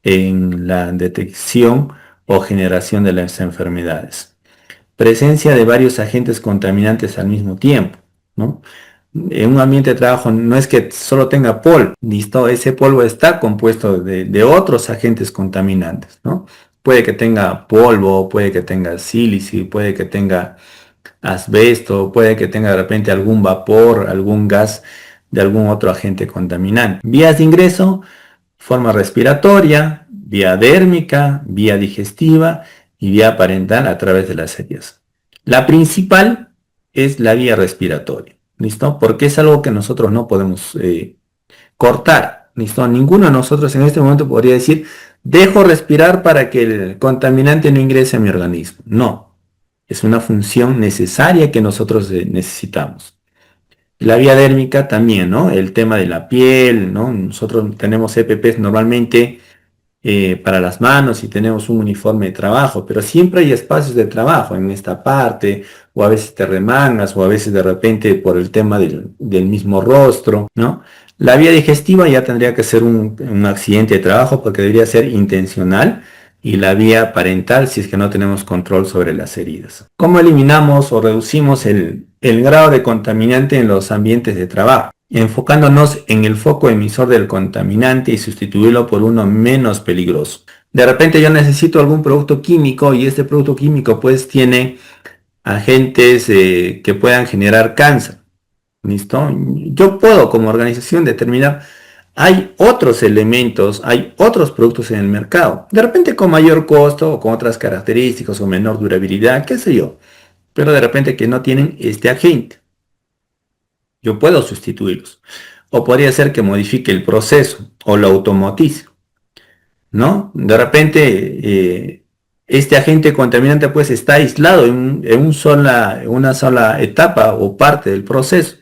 en la detección o generación de las enfermedades. Presencia de varios agentes contaminantes al mismo tiempo, ¿no? En un ambiente de trabajo no es que solo tenga polvo, listo, ese polvo está compuesto de otros agentes contaminantes, ¿no? Puede que tenga polvo, puede que tenga sílice, puede que tenga asbesto, puede que tenga de repente algún vapor, algún gas de algún otro agente contaminante. Vías de ingreso: forma respiratoria, vía dérmica, vía digestiva y vía parental a través de las heridas. La principal es la vía respiratoria, ¿listo? Porque es algo que nosotros no podemos cortar, ¿listo? Ninguno de nosotros en este momento podría decir, dejo respirar para que el contaminante no ingrese a mi organismo. No, es una función necesaria que nosotros necesitamos. La vía dérmica también, ¿no? El tema de la piel, ¿no? Nosotros tenemos EPPs normalmente para las manos y tenemos un uniforme de trabajo, pero siempre hay espacios de trabajo en esta parte, o a veces te remangas, o a veces de repente por el tema del mismo rostro, ¿no? La vía digestiva ya tendría que ser un accidente de trabajo porque debería ser intencional, y la vía parental si es que no tenemos control sobre las heridas. ¿Cómo eliminamos o reducimos el grado de contaminante en los ambientes de trabajo? Enfocándonos en el foco emisor del contaminante y sustituirlo por uno menos peligroso. De repente yo necesito algún producto químico y este producto químico pues tiene agentes que puedan generar cáncer. ¿Listo? Yo puedo como organización determinar, hay otros elementos, hay otros productos en el mercado, de repente con mayor costo o con otras características o menor durabilidad, qué sé yo, pero de repente que no tienen este agente. Yo puedo sustituirlos. O podría ser que modifique el proceso o lo automatice, ¿no? De repente, este agente contaminante pues está aislado en una sola etapa o parte del proceso.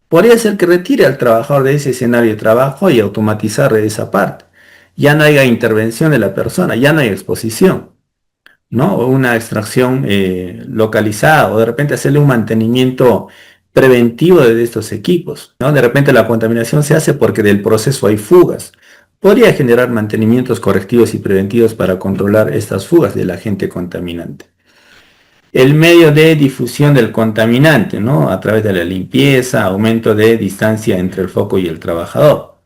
Podría ser que retire al trabajador de ese escenario de trabajo y automatizar esa parte. Ya no haya intervención de la persona, ya no hay exposición, ¿no? O una extracción localizada, o de repente hacerle un mantenimiento preventivo de estos equipos, ¿no? De repente la contaminación se hace porque del proceso hay fugas. Podría generar mantenimientos correctivos y preventivos para controlar estas fugas del agente contaminante. El medio de difusión del contaminante, ¿no? A través de la limpieza, aumento de distancia entre el foco y el trabajador.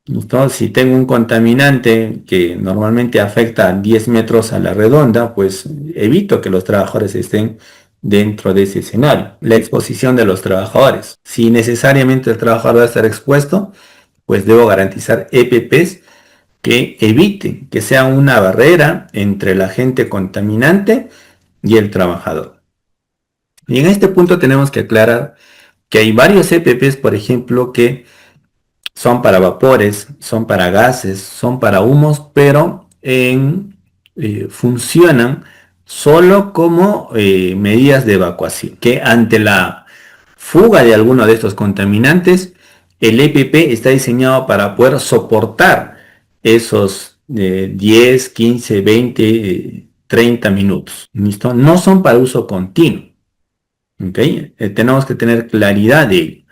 Entonces, si tengo un contaminante que normalmente afecta a 10 metros a la redonda, pues evito que los trabajadores estén dentro de ese escenario. La exposición de los trabajadores. Si necesariamente el trabajador va a estar expuesto, pues debo garantizar EPPs que eviten que sea una barrera entre el agente contaminante y el trabajador. Y en este punto tenemos que aclarar que hay varios EPPs, por ejemplo, que son para vapores, son para gases, son para humos, pero funcionan solo como medidas de evacuación, que ante la fuga de alguno de estos contaminantes, el EPP está diseñado para poder soportar esos 10, 15, 20, 30 minutos. ¿Listo? No son para uso continuo. ¿Okay? Tenemos que tener claridad de ello.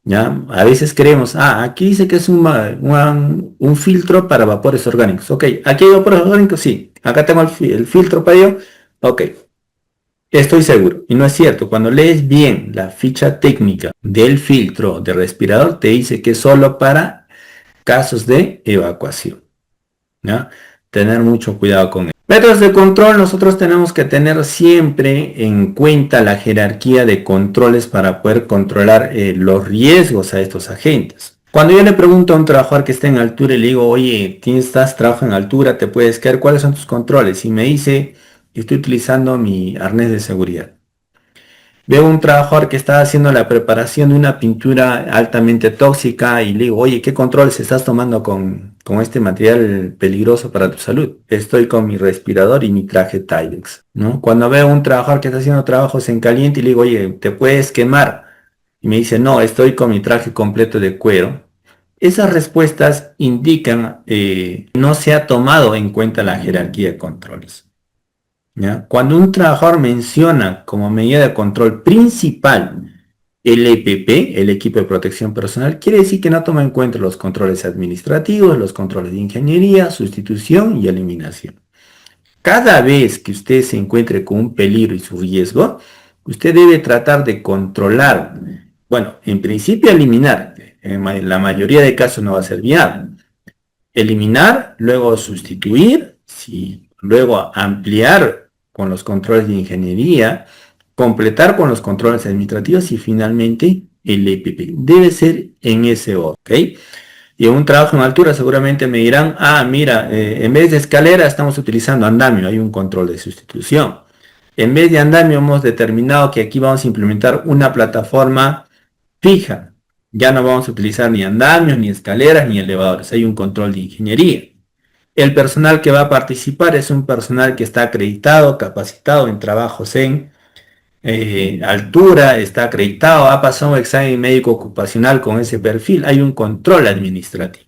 ¿Ya? A veces creemos, aquí dice que es un filtro para vapores orgánicos. Ok, aquí hay vapores orgánicos, sí. Acá tengo el filtro para ello. Ok, estoy seguro. Y no es cierto. Cuando lees bien la ficha técnica del filtro de respirador, te dice que es solo para casos de evacuación. ¿Ya? Tener mucho cuidado con él. Métodos de control, nosotros tenemos que tener siempre en cuenta la jerarquía de controles para poder controlar los riesgos a estos agentes. Cuando yo le pregunto a un trabajador que está en altura y le digo, oye, estás trabajo en altura, te puedes caer, ¿cuáles son tus controles? Y me dice, estoy utilizando mi arnés de seguridad. Veo un trabajador que está haciendo la preparación de una pintura altamente tóxica y le digo, oye, ¿qué controles estás tomando con este material peligroso para tu salud? Estoy con mi respirador y mi traje Tyvek, ¿no? Cuando veo un trabajador que está haciendo trabajos en caliente y le digo, oye, ¿te puedes quemar? Y me dice, no, estoy con mi traje completo de cuero. Esas respuestas indican que no se ha tomado en cuenta la jerarquía de controles. ¿Ya? Cuando un trabajador menciona como medida de control principal el EPP, el equipo de protección personal, quiere decir que no toma en cuenta los controles administrativos, los controles de ingeniería, sustitución y eliminación. Cada vez que usted se encuentre con un peligro y su riesgo, usted debe tratar de controlar, bueno, en principio eliminar, en la mayoría de casos no va a ser viable. Eliminar, luego sustituir, sí, luego ampliar con los controles de ingeniería, completar con los controles administrativos y finalmente el EPP. Debe ser en ese orden, ¿ok? Y en un trabajo en altura seguramente me dirán, ah, mira, en vez de escalera estamos utilizando andamio, hay un control de sustitución. En vez de andamio hemos determinado que aquí vamos a implementar una plataforma fija. Ya no vamos a utilizar ni andamios, ni escaleras, ni elevadores. Hay un control de ingeniería. El personal que va a participar es un personal que está acreditado, capacitado en trabajos en altura, está acreditado, ha pasado un examen médico ocupacional con ese perfil. Hay un control administrativo.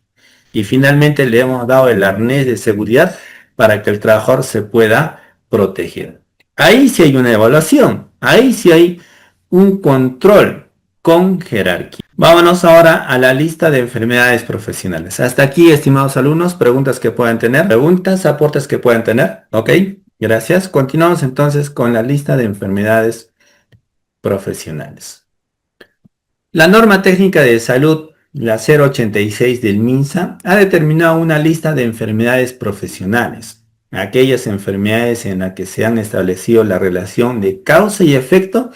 Y finalmente le hemos dado el arnés de seguridad para que el trabajador se pueda proteger. Ahí sí hay una evaluación, ahí sí hay un control con jerarquía. Vámonos ahora a la lista de enfermedades profesionales. Hasta aquí, estimados alumnos, preguntas que puedan tener, preguntas, aportes que puedan tener. Ok, gracias. Continuamos entonces con la lista de enfermedades profesionales. La norma técnica de salud, la 086 del MINSA, ha determinado una lista de enfermedades profesionales, aquellas enfermedades en las que se han establecido la relación de causa y efecto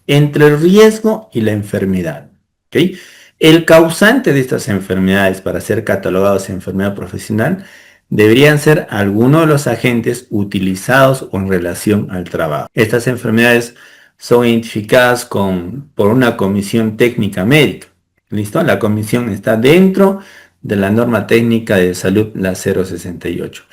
entre el riesgo y la enfermedad. ¿Okay? El causante de estas enfermedades, para ser catalogados en enfermedad profesional, deberían ser algunos de los agentes utilizados en relación al trabajo. Estas enfermedades son identificadas por una comisión técnica médica. ¿Listo? La comisión está dentro de la norma técnica de salud, la 068.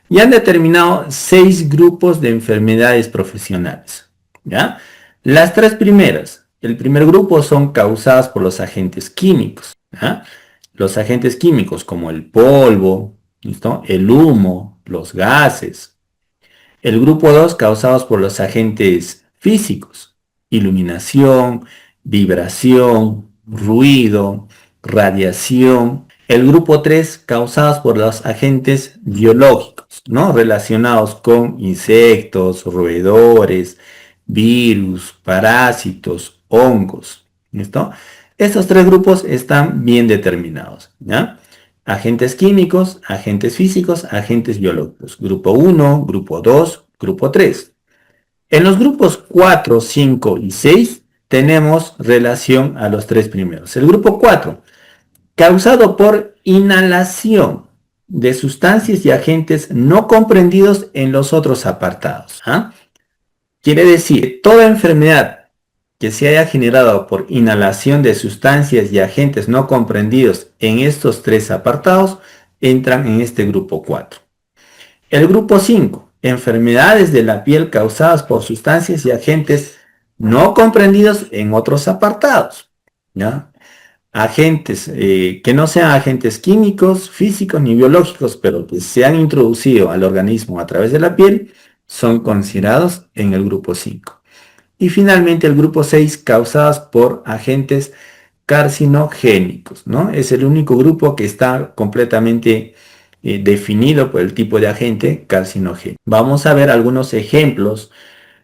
Y han determinado 6 grupos de enfermedades profesionales. ¿Ya? Las 3 primeras, el primer grupo son causadas por los agentes químicos. ¿Ya? Los agentes químicos como el polvo, ¿listo? El humo, los gases. El grupo 2 causados por los agentes físicos, iluminación, vibración, ruido, radiación. El grupo 3 causados por los agentes biológicos, ¿no? Relacionados con insectos, roedores, virus, parásitos, hongos. ¿Listo? Estos 3 grupos están bien determinados, ¿ya? Agentes químicos, agentes físicos, agentes biológicos. Grupo 1, grupo 2, grupo 3. En los grupos 4, 5 y 6 tenemos relación a los 3 primeros. El grupo 4, causado por inhalación de sustancias y agentes no comprendidos en los otros apartados. ¿Ah? Quiere decir, toda enfermedad que se haya generado por inhalación de sustancias y agentes no comprendidos en estos 3 apartados entran en este grupo 4. El grupo 5, enfermedades de la piel causadas por sustancias y agentes no comprendidos en otros apartados. ¿Ya? Agentes que no sean agentes químicos, físicos ni biológicos, pero que se han introducido al organismo a través de la piel, son considerados en el grupo 5. Y finalmente el grupo 6, causadas por agentes carcinogénicos, ¿no? Es el único grupo que está completamente definido por el tipo de agente carcinogénico. Vamos a ver algunos ejemplos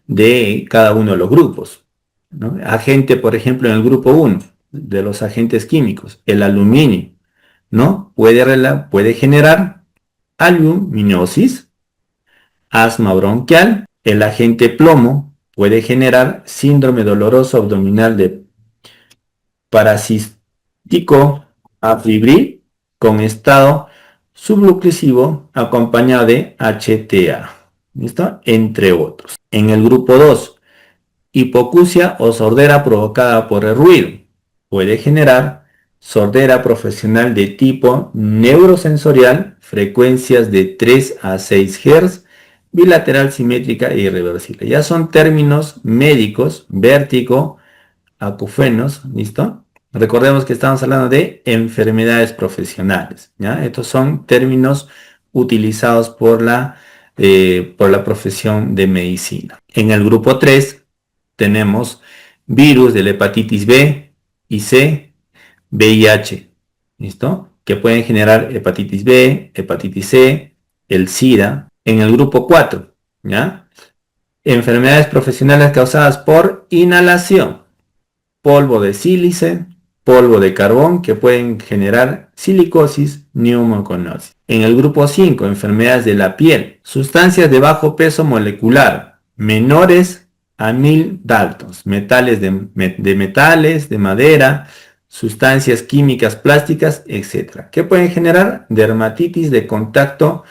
de cada uno de los grupos, ¿no? Agente, por ejemplo, en el grupo 1, de los agentes químicos, el aluminio, ¿no? Puede generar aluminosis, asma bronquial. El agente plomo puede generar síndrome doloroso abdominal de parasítico afibril con estado suboclusivo acompañado de HTA. ¿Listo? Entre otros. En el grupo 2, hipoacusia o sordera provocada por el ruido. Puede generar sordera profesional de tipo neurosensorial, frecuencias de 3 a 6 Hz, bilateral simétrica e irreversible. Ya son términos médicos, vértigo, acufenos, ¿listo? Recordemos que estamos hablando de enfermedades profesionales, ¿ya? Estos son términos utilizados por la profesión de medicina. En el grupo 3 tenemos virus de la hepatitis B y C, VIH, ¿listo? Que pueden generar hepatitis B, hepatitis C, el SIDA. En el grupo 4, ¿ya? Enfermedades profesionales causadas por inhalación, polvo de sílice, polvo de carbón que pueden generar silicosis, neumoconiosis. En el grupo 5, enfermedades de la piel, sustancias de bajo peso molecular, menores a 1000 Daltons, metales de metales, de madera, sustancias químicas plásticas, etcétera, que pueden generar dermatitis de contacto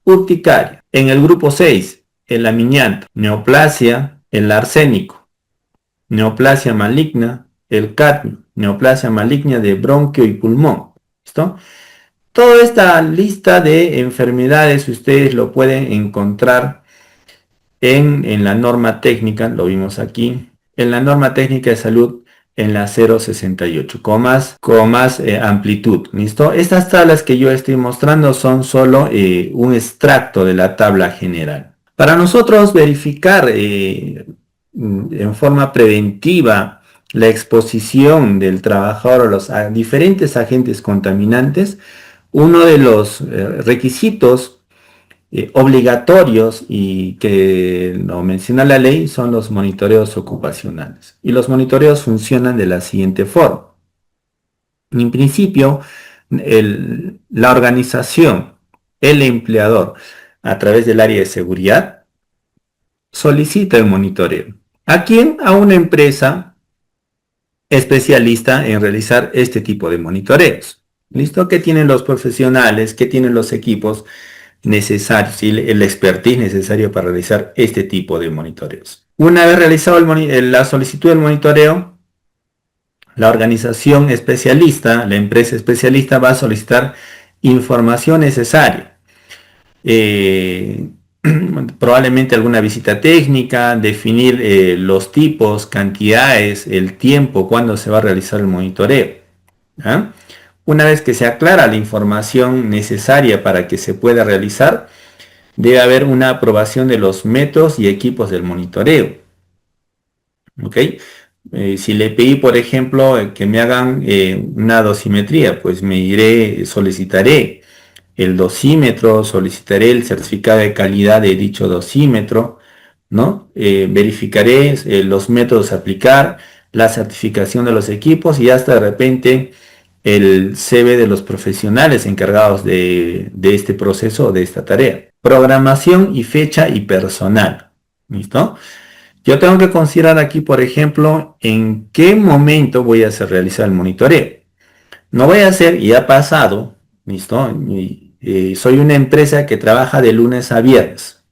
urticaria. En el grupo 6, el amianto, neoplasia, el arsénico, neoplasia maligna, el cadmio, neoplasia maligna de bronquio y pulmón. ¿Listo? Toda esta lista de enfermedades ustedes lo pueden encontrar en la norma técnica, lo vimos aquí, en la norma técnica de salud en la 068, con más amplitud. ¿Listo? Estas tablas que yo estoy mostrando son solo un extracto de la tabla general. Para nosotros verificar en forma preventiva la exposición del trabajador a los diferentes agentes contaminantes, uno de los requisitos obligatorios y que lo menciona la ley son los monitoreos ocupacionales. Y los monitoreos funcionan de la siguiente forma. En principio, la organización, el empleador, a través del área de seguridad, solicita el monitoreo. ¿A quién? A una empresa especialista en realizar este tipo de monitoreos. ¿Listo? ¿Qué tienen los profesionales? ¿Qué tienen los equipos necesarios y el expertise necesario para realizar este tipo de monitoreos? Una vez realizado la solicitud del monitoreo, la organización especialista, la empresa especialista va a solicitar información necesaria. Probablemente alguna visita técnica, definir los tipos, cantidades, el tiempo, cuándo se va a realizar el monitoreo. ¿Ah? Una vez que se aclara la información necesaria para que se pueda realizar, debe haber una aprobación de los métodos y equipos del monitoreo. ¿Ok? Si le pedí, por ejemplo, que me hagan una dosimetría, pues solicitaré el dosímetro, solicitaré el certificado de calidad de dicho dosímetro, ¿no? Verificaré los métodos a aplicar, la certificación de los equipos y hasta de repente el CV de los profesionales encargados de este proceso, de esta tarea. Programación y fecha y personal. ¿Listo? Yo tengo que considerar aquí, por ejemplo, en qué momento voy a hacer realizar el monitoreo. No voy a hacer, y ha pasado, ¿listo? Soy una empresa que trabaja de lunes a viernes,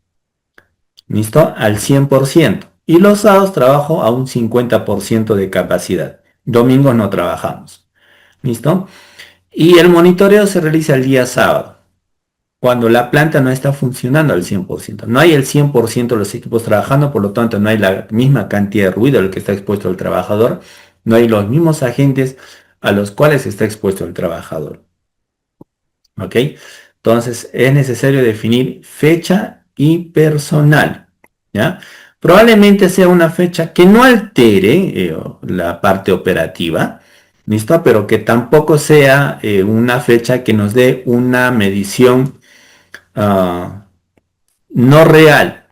¿listo? Al 100%. Y los sábados trabajo a un 50% de capacidad. Domingos no trabajamos, ¿listo? Y el monitoreo se realiza el día sábado, cuando la planta no está funcionando al 100%. No hay el 100% de los equipos trabajando, por lo tanto no hay la misma cantidad de ruido al que está expuesto el trabajador, no hay los mismos agentes a los cuales está expuesto el trabajador. ¿Ok? Entonces es necesario definir fecha y personal. ¿Ya? Probablemente sea una fecha que no altere la parte operativa, ¿listo? Pero que tampoco sea una fecha que nos dé una medición no real,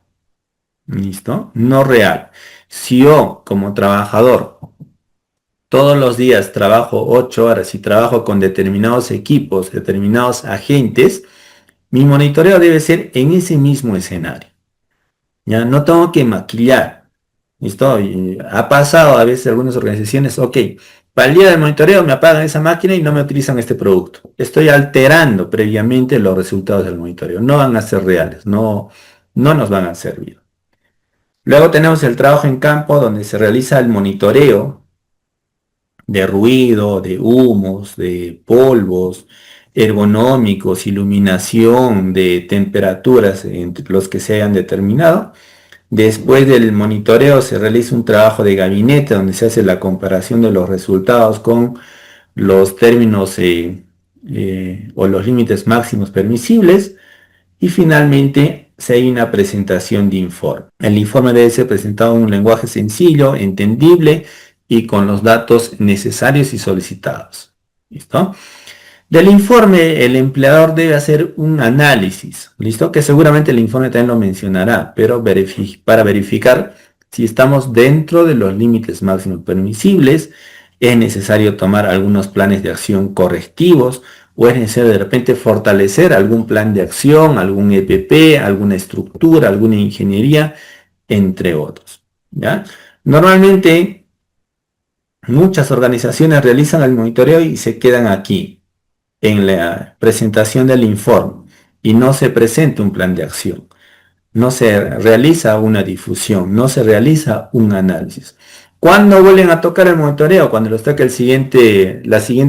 ¿listo? No real. Si yo como trabajador todos los días trabajo 8 horas y trabajo con determinados equipos, determinados agentes, mi monitoreo debe ser en ese mismo escenario. Ya no tengo que maquillar. ¿Listo? Y ha pasado a veces algunas organizaciones, ok, para el día del monitoreo me apagan esa máquina y no me utilizan este producto. Estoy alterando previamente los resultados del monitoreo. No van a ser reales, no nos van a servir. Luego tenemos el trabajo en campo donde se realiza el monitoreo de ruido, de humos, de polvos, ergonómicos, iluminación, de temperaturas entre los que se hayan determinado. Después del monitoreo se realiza un trabajo de gabinete donde se hace la comparación de los resultados con los términos o los límites máximos permisibles. Y finalmente se hay una presentación de informe. El informe debe ser presentado en un lenguaje sencillo, entendible y con los datos necesarios y solicitados. ¿Listo? Del informe, el empleador debe hacer un análisis, ¿listo? Que seguramente el informe también lo mencionará, pero para verificar si estamos dentro de los límites máximos permisibles, es necesario tomar algunos planes de acción correctivos o es necesario de repente fortalecer algún plan de acción, algún EPP, alguna estructura, alguna ingeniería, entre otros, ¿ya? Normalmente Muchas organizaciones realizan el monitoreo y se quedan aquí, en la presentación del informe, y no se presenta un plan de acción, no se realiza una difusión, no se realiza un análisis. ¿Cuándo vuelven a tocar el monitoreo? Cuando los toca la siguiente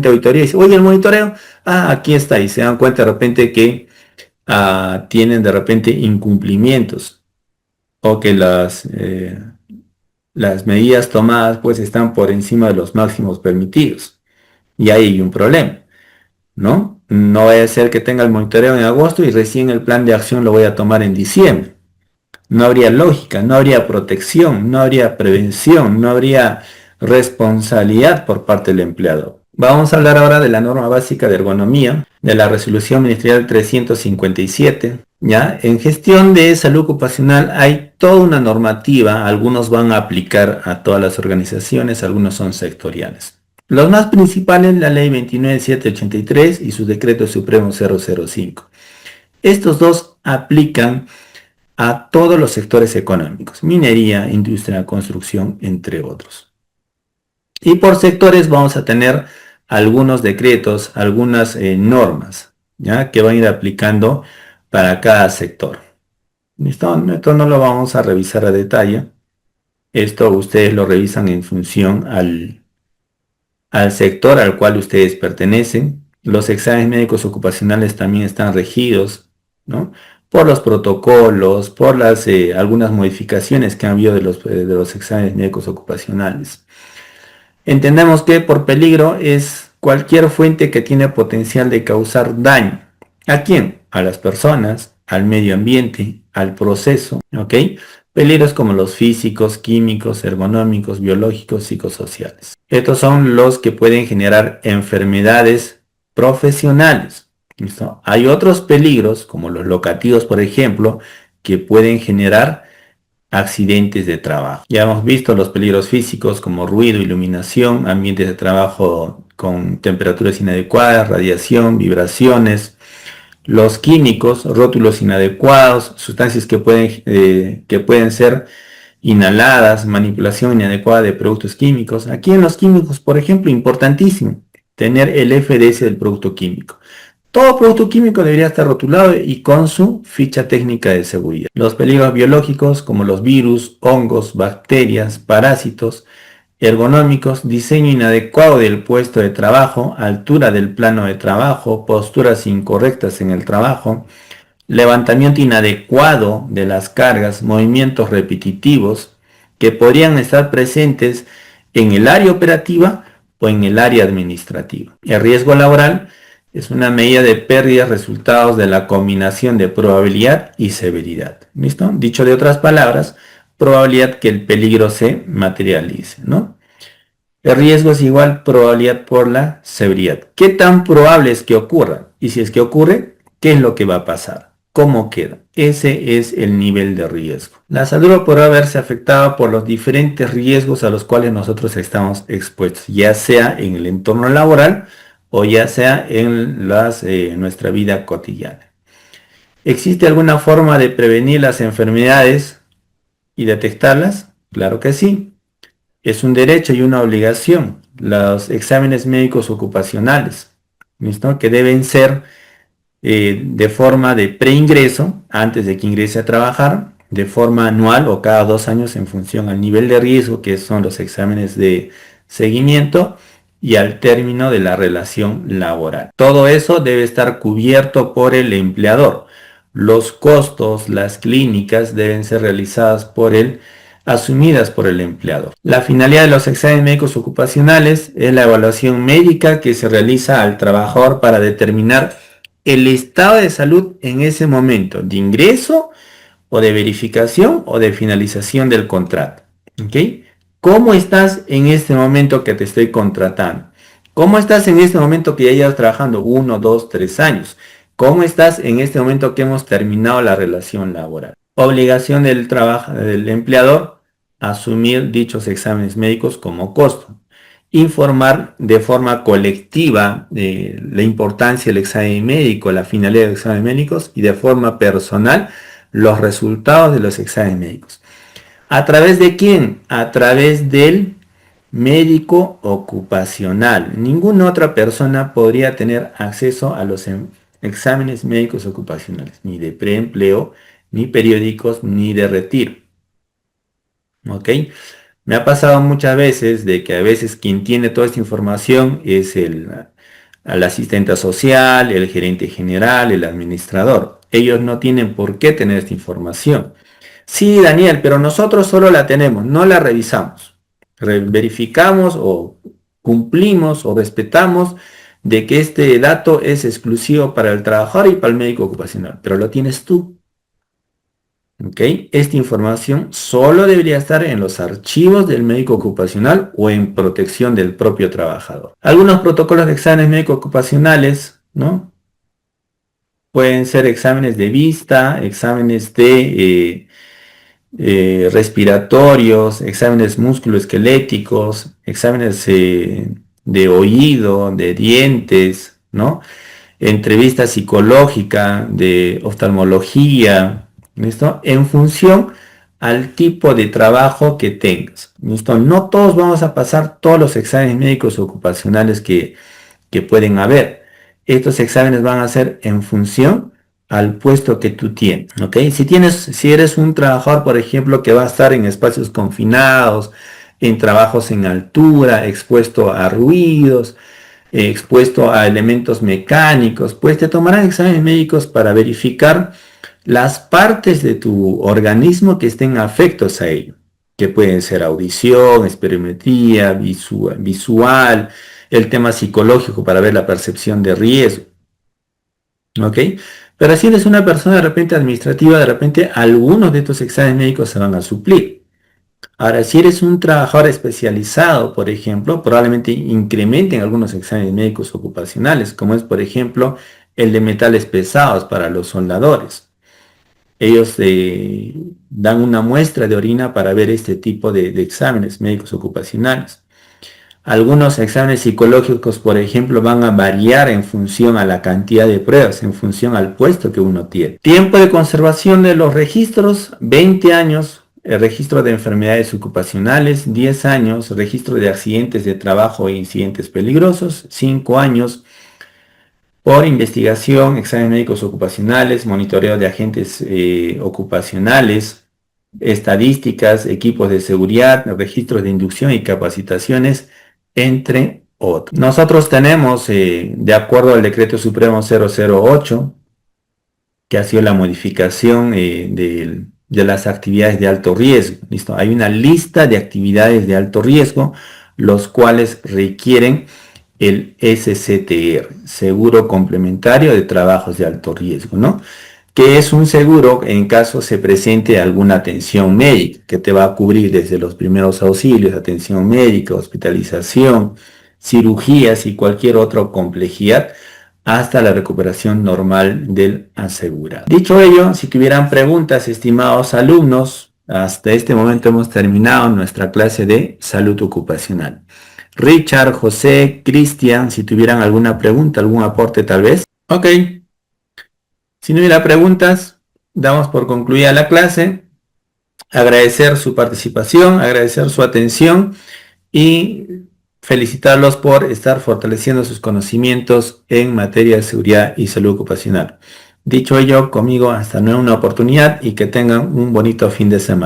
auditoría y dice, oye, el monitoreo, aquí está, y se dan cuenta de repente que tienen de repente incumplimientos o que las medidas tomadas pues están por encima de los máximos permitidos. Y ahí hay un problema, ¿no? No vaya a ser que tenga el monitoreo en agosto y recién el plan de acción lo voy a tomar en diciembre. No habría lógica, no habría protección, no habría prevención, no habría responsabilidad por parte del empleado. Vamos a hablar ahora de la norma básica de ergonomía, de la resolución ministerial 357. ¿Ya? En gestión de salud ocupacional hay toda una normativa, algunos van a aplicar a todas las organizaciones, algunos son sectoriales. Los más principales, la ley 29783 y su decreto supremo 005. Estos dos aplican a todos los sectores económicos, minería, industria, construcción, entre otros. Y por sectores vamos a tener algunos decretos, algunas normas, ¿ya? Que van a ir aplicando para cada sector. ¿Listo? Esto no lo vamos a revisar a detalle. Esto ustedes lo revisan en función al sector al cual ustedes pertenecen. Los exámenes médicos ocupacionales también están regidos, ¿no? Por los protocolos, por algunas modificaciones que han habido de los exámenes médicos ocupacionales. Entendemos que por peligro es cualquier fuente que tiene potencial de causar daño. ¿A quién? A las personas, al medio ambiente, al proceso, ¿ok? Peligros como los físicos, químicos, ergonómicos, biológicos, psicosociales. Estos son los que pueden generar enfermedades profesionales. ¿Listo? Hay otros peligros, como los locativos, por ejemplo, que pueden generar accidentes de trabajo. Ya hemos visto los peligros físicos como ruido, iluminación, ambientes de trabajo con temperaturas inadecuadas, radiación, vibraciones. Los químicos, rótulos inadecuados, sustancias que pueden ser inhaladas, manipulación inadecuada de productos químicos. Aquí en los químicos, por ejemplo, importantísimo, tener el FDS del producto químico. Todo producto químico debería estar rotulado y con su ficha técnica de seguridad. Los peligros biológicos como los virus, hongos, bacterias, parásitos, ergonómicos, diseño inadecuado del puesto de trabajo, altura del plano de trabajo, posturas incorrectas en el trabajo, levantamiento inadecuado de las cargas, movimientos repetitivos que podrían estar presentes en el área operativa o en el área administrativa. El riesgo laboral es una medida de pérdidas resultados de la combinación de probabilidad y severidad. ¿Listo? Dicho de otras palabras, probabilidad que el peligro se materialice, ¿no? El riesgo es igual probabilidad por la severidad. ¿Qué tan probable es que ocurra? Y si es que ocurre, ¿qué es lo que va a pasar? ¿Cómo queda? Ese es el nivel de riesgo. La salud podrá verse afectada por los diferentes riesgos a los cuales nosotros estamos expuestos, ya sea en el entorno laboral o ya sea en nuestra vida cotidiana. ¿Existe alguna forma de prevenir las enfermedades y detectarlas? Claro que sí. Es un derecho y una obligación. Los exámenes médicos ocupacionales, ¿listo? Que deben ser de forma de preingreso, antes de que ingrese a trabajar, de forma anual o cada 2 años en función al nivel de riesgo, que son los exámenes de seguimiento, y al término de la relación laboral. Todo eso debe estar cubierto por el empleador. Los costos, las clínicas deben ser realizadas asumidas por el empleador. La finalidad de los exámenes médicos ocupacionales es la evaluación médica que se realiza al trabajador para determinar el estado de salud en ese momento de ingreso o de verificación o de finalización del contrato. ¿Ok? ¿Cómo estás en este momento que te estoy contratando? ¿Cómo estás en este momento que ya llevas trabajando 1, 2, 3 años? ¿Cómo estás en este momento que hemos terminado la relación laboral? Obligación del empleador, asumir dichos exámenes médicos como costo. Informar de forma colectiva de la importancia del examen médico, la finalidad de los exámenes médicos y de forma personal los resultados de los exámenes médicos. ¿A través de quién? A través del médico ocupacional. Ninguna otra persona podría tener acceso a los exámenes médicos ocupacionales, ni de preempleo, ni periódicos, ni de retiro. ¿Ok? Me ha pasado muchas veces de que a veces quien tiene toda esta información es el asistente social, el gerente general, el administrador. Ellos no tienen por qué tener esta información. Sí, Daniel, pero nosotros solo la tenemos, no la revisamos. Verificamos o cumplimos o respetamos de que este dato es exclusivo para el trabajador y para el médico ocupacional, pero lo tienes tú. ¿Ok? Esta información solo debería estar en los archivos del médico ocupacional o en protección del propio trabajador. Algunos protocolos de exámenes médicos ocupacionales, ¿no? Pueden ser exámenes de vista, exámenes de respiratorios, exámenes musculoesqueléticos, exámenes de oído, de dientes, ¿no? Entrevista psicológica, de oftalmología, ¿listo? En función al tipo de trabajo que tengas, ¿listo? No todos vamos a pasar todos los exámenes médicos ocupacionales que pueden haber. Estos exámenes van a ser en función al puesto que tú tienes, ¿ok? Si eres un trabajador, por ejemplo, que va a estar en espacios confinados, en trabajos en altura, expuesto a ruidos, expuesto a elementos mecánicos, pues te tomarán exámenes médicos para verificar las partes de tu organismo que estén afectos a ello, que pueden ser audición, espirometría, visual, el tema psicológico para ver la percepción de riesgo, ¿ok? Pero si eres una persona de repente administrativa, de repente algunos de estos exámenes médicos se van a suplir. Ahora, si eres un trabajador especializado, por ejemplo, probablemente incrementen algunos exámenes médicos ocupacionales, como es, por ejemplo, el de metales pesados para los soldadores. Ellos dan una muestra de orina para ver este tipo de exámenes médicos ocupacionales. Algunos exámenes psicológicos, por ejemplo, van a variar en función a la cantidad de pruebas, en función al puesto que uno tiene. Tiempo de conservación de los registros, 20 años. El registro de enfermedades ocupacionales, 10 años. Registro de accidentes de trabajo e incidentes peligrosos, 5 años. Por investigación, exámenes médicos ocupacionales, monitoreo de agentes ocupacionales, estadísticas, equipos de seguridad, registros de inducción y capacitaciones, entre otros. Nosotros tenemos, de acuerdo al Decreto Supremo 008, que ha sido la modificación de las actividades de alto riesgo. ¿Listo? Hay una lista de actividades de alto riesgo, los cuales requieren el SCTR, Seguro Complementario de Trabajos de Alto Riesgo, ¿no? Que es un seguro en caso se presente alguna atención médica, que te va a cubrir desde los primeros auxilios, atención médica, hospitalización, cirugías y cualquier otra complejidad, hasta la recuperación normal del asegurado. Dicho ello, si tuvieran preguntas, estimados alumnos, hasta este momento hemos terminado nuestra clase de salud ocupacional. Richard, José, Cristian, si tuvieran alguna pregunta, algún aporte tal vez. Ok. Si no hubiera preguntas, damos por concluida la clase. Agradecer su participación, agradecer su atención y felicitarlos por estar fortaleciendo sus conocimientos en materia de seguridad y salud ocupacional. Dicho ello, conmigo hasta nueva una oportunidad y que tengan un bonito fin de semana.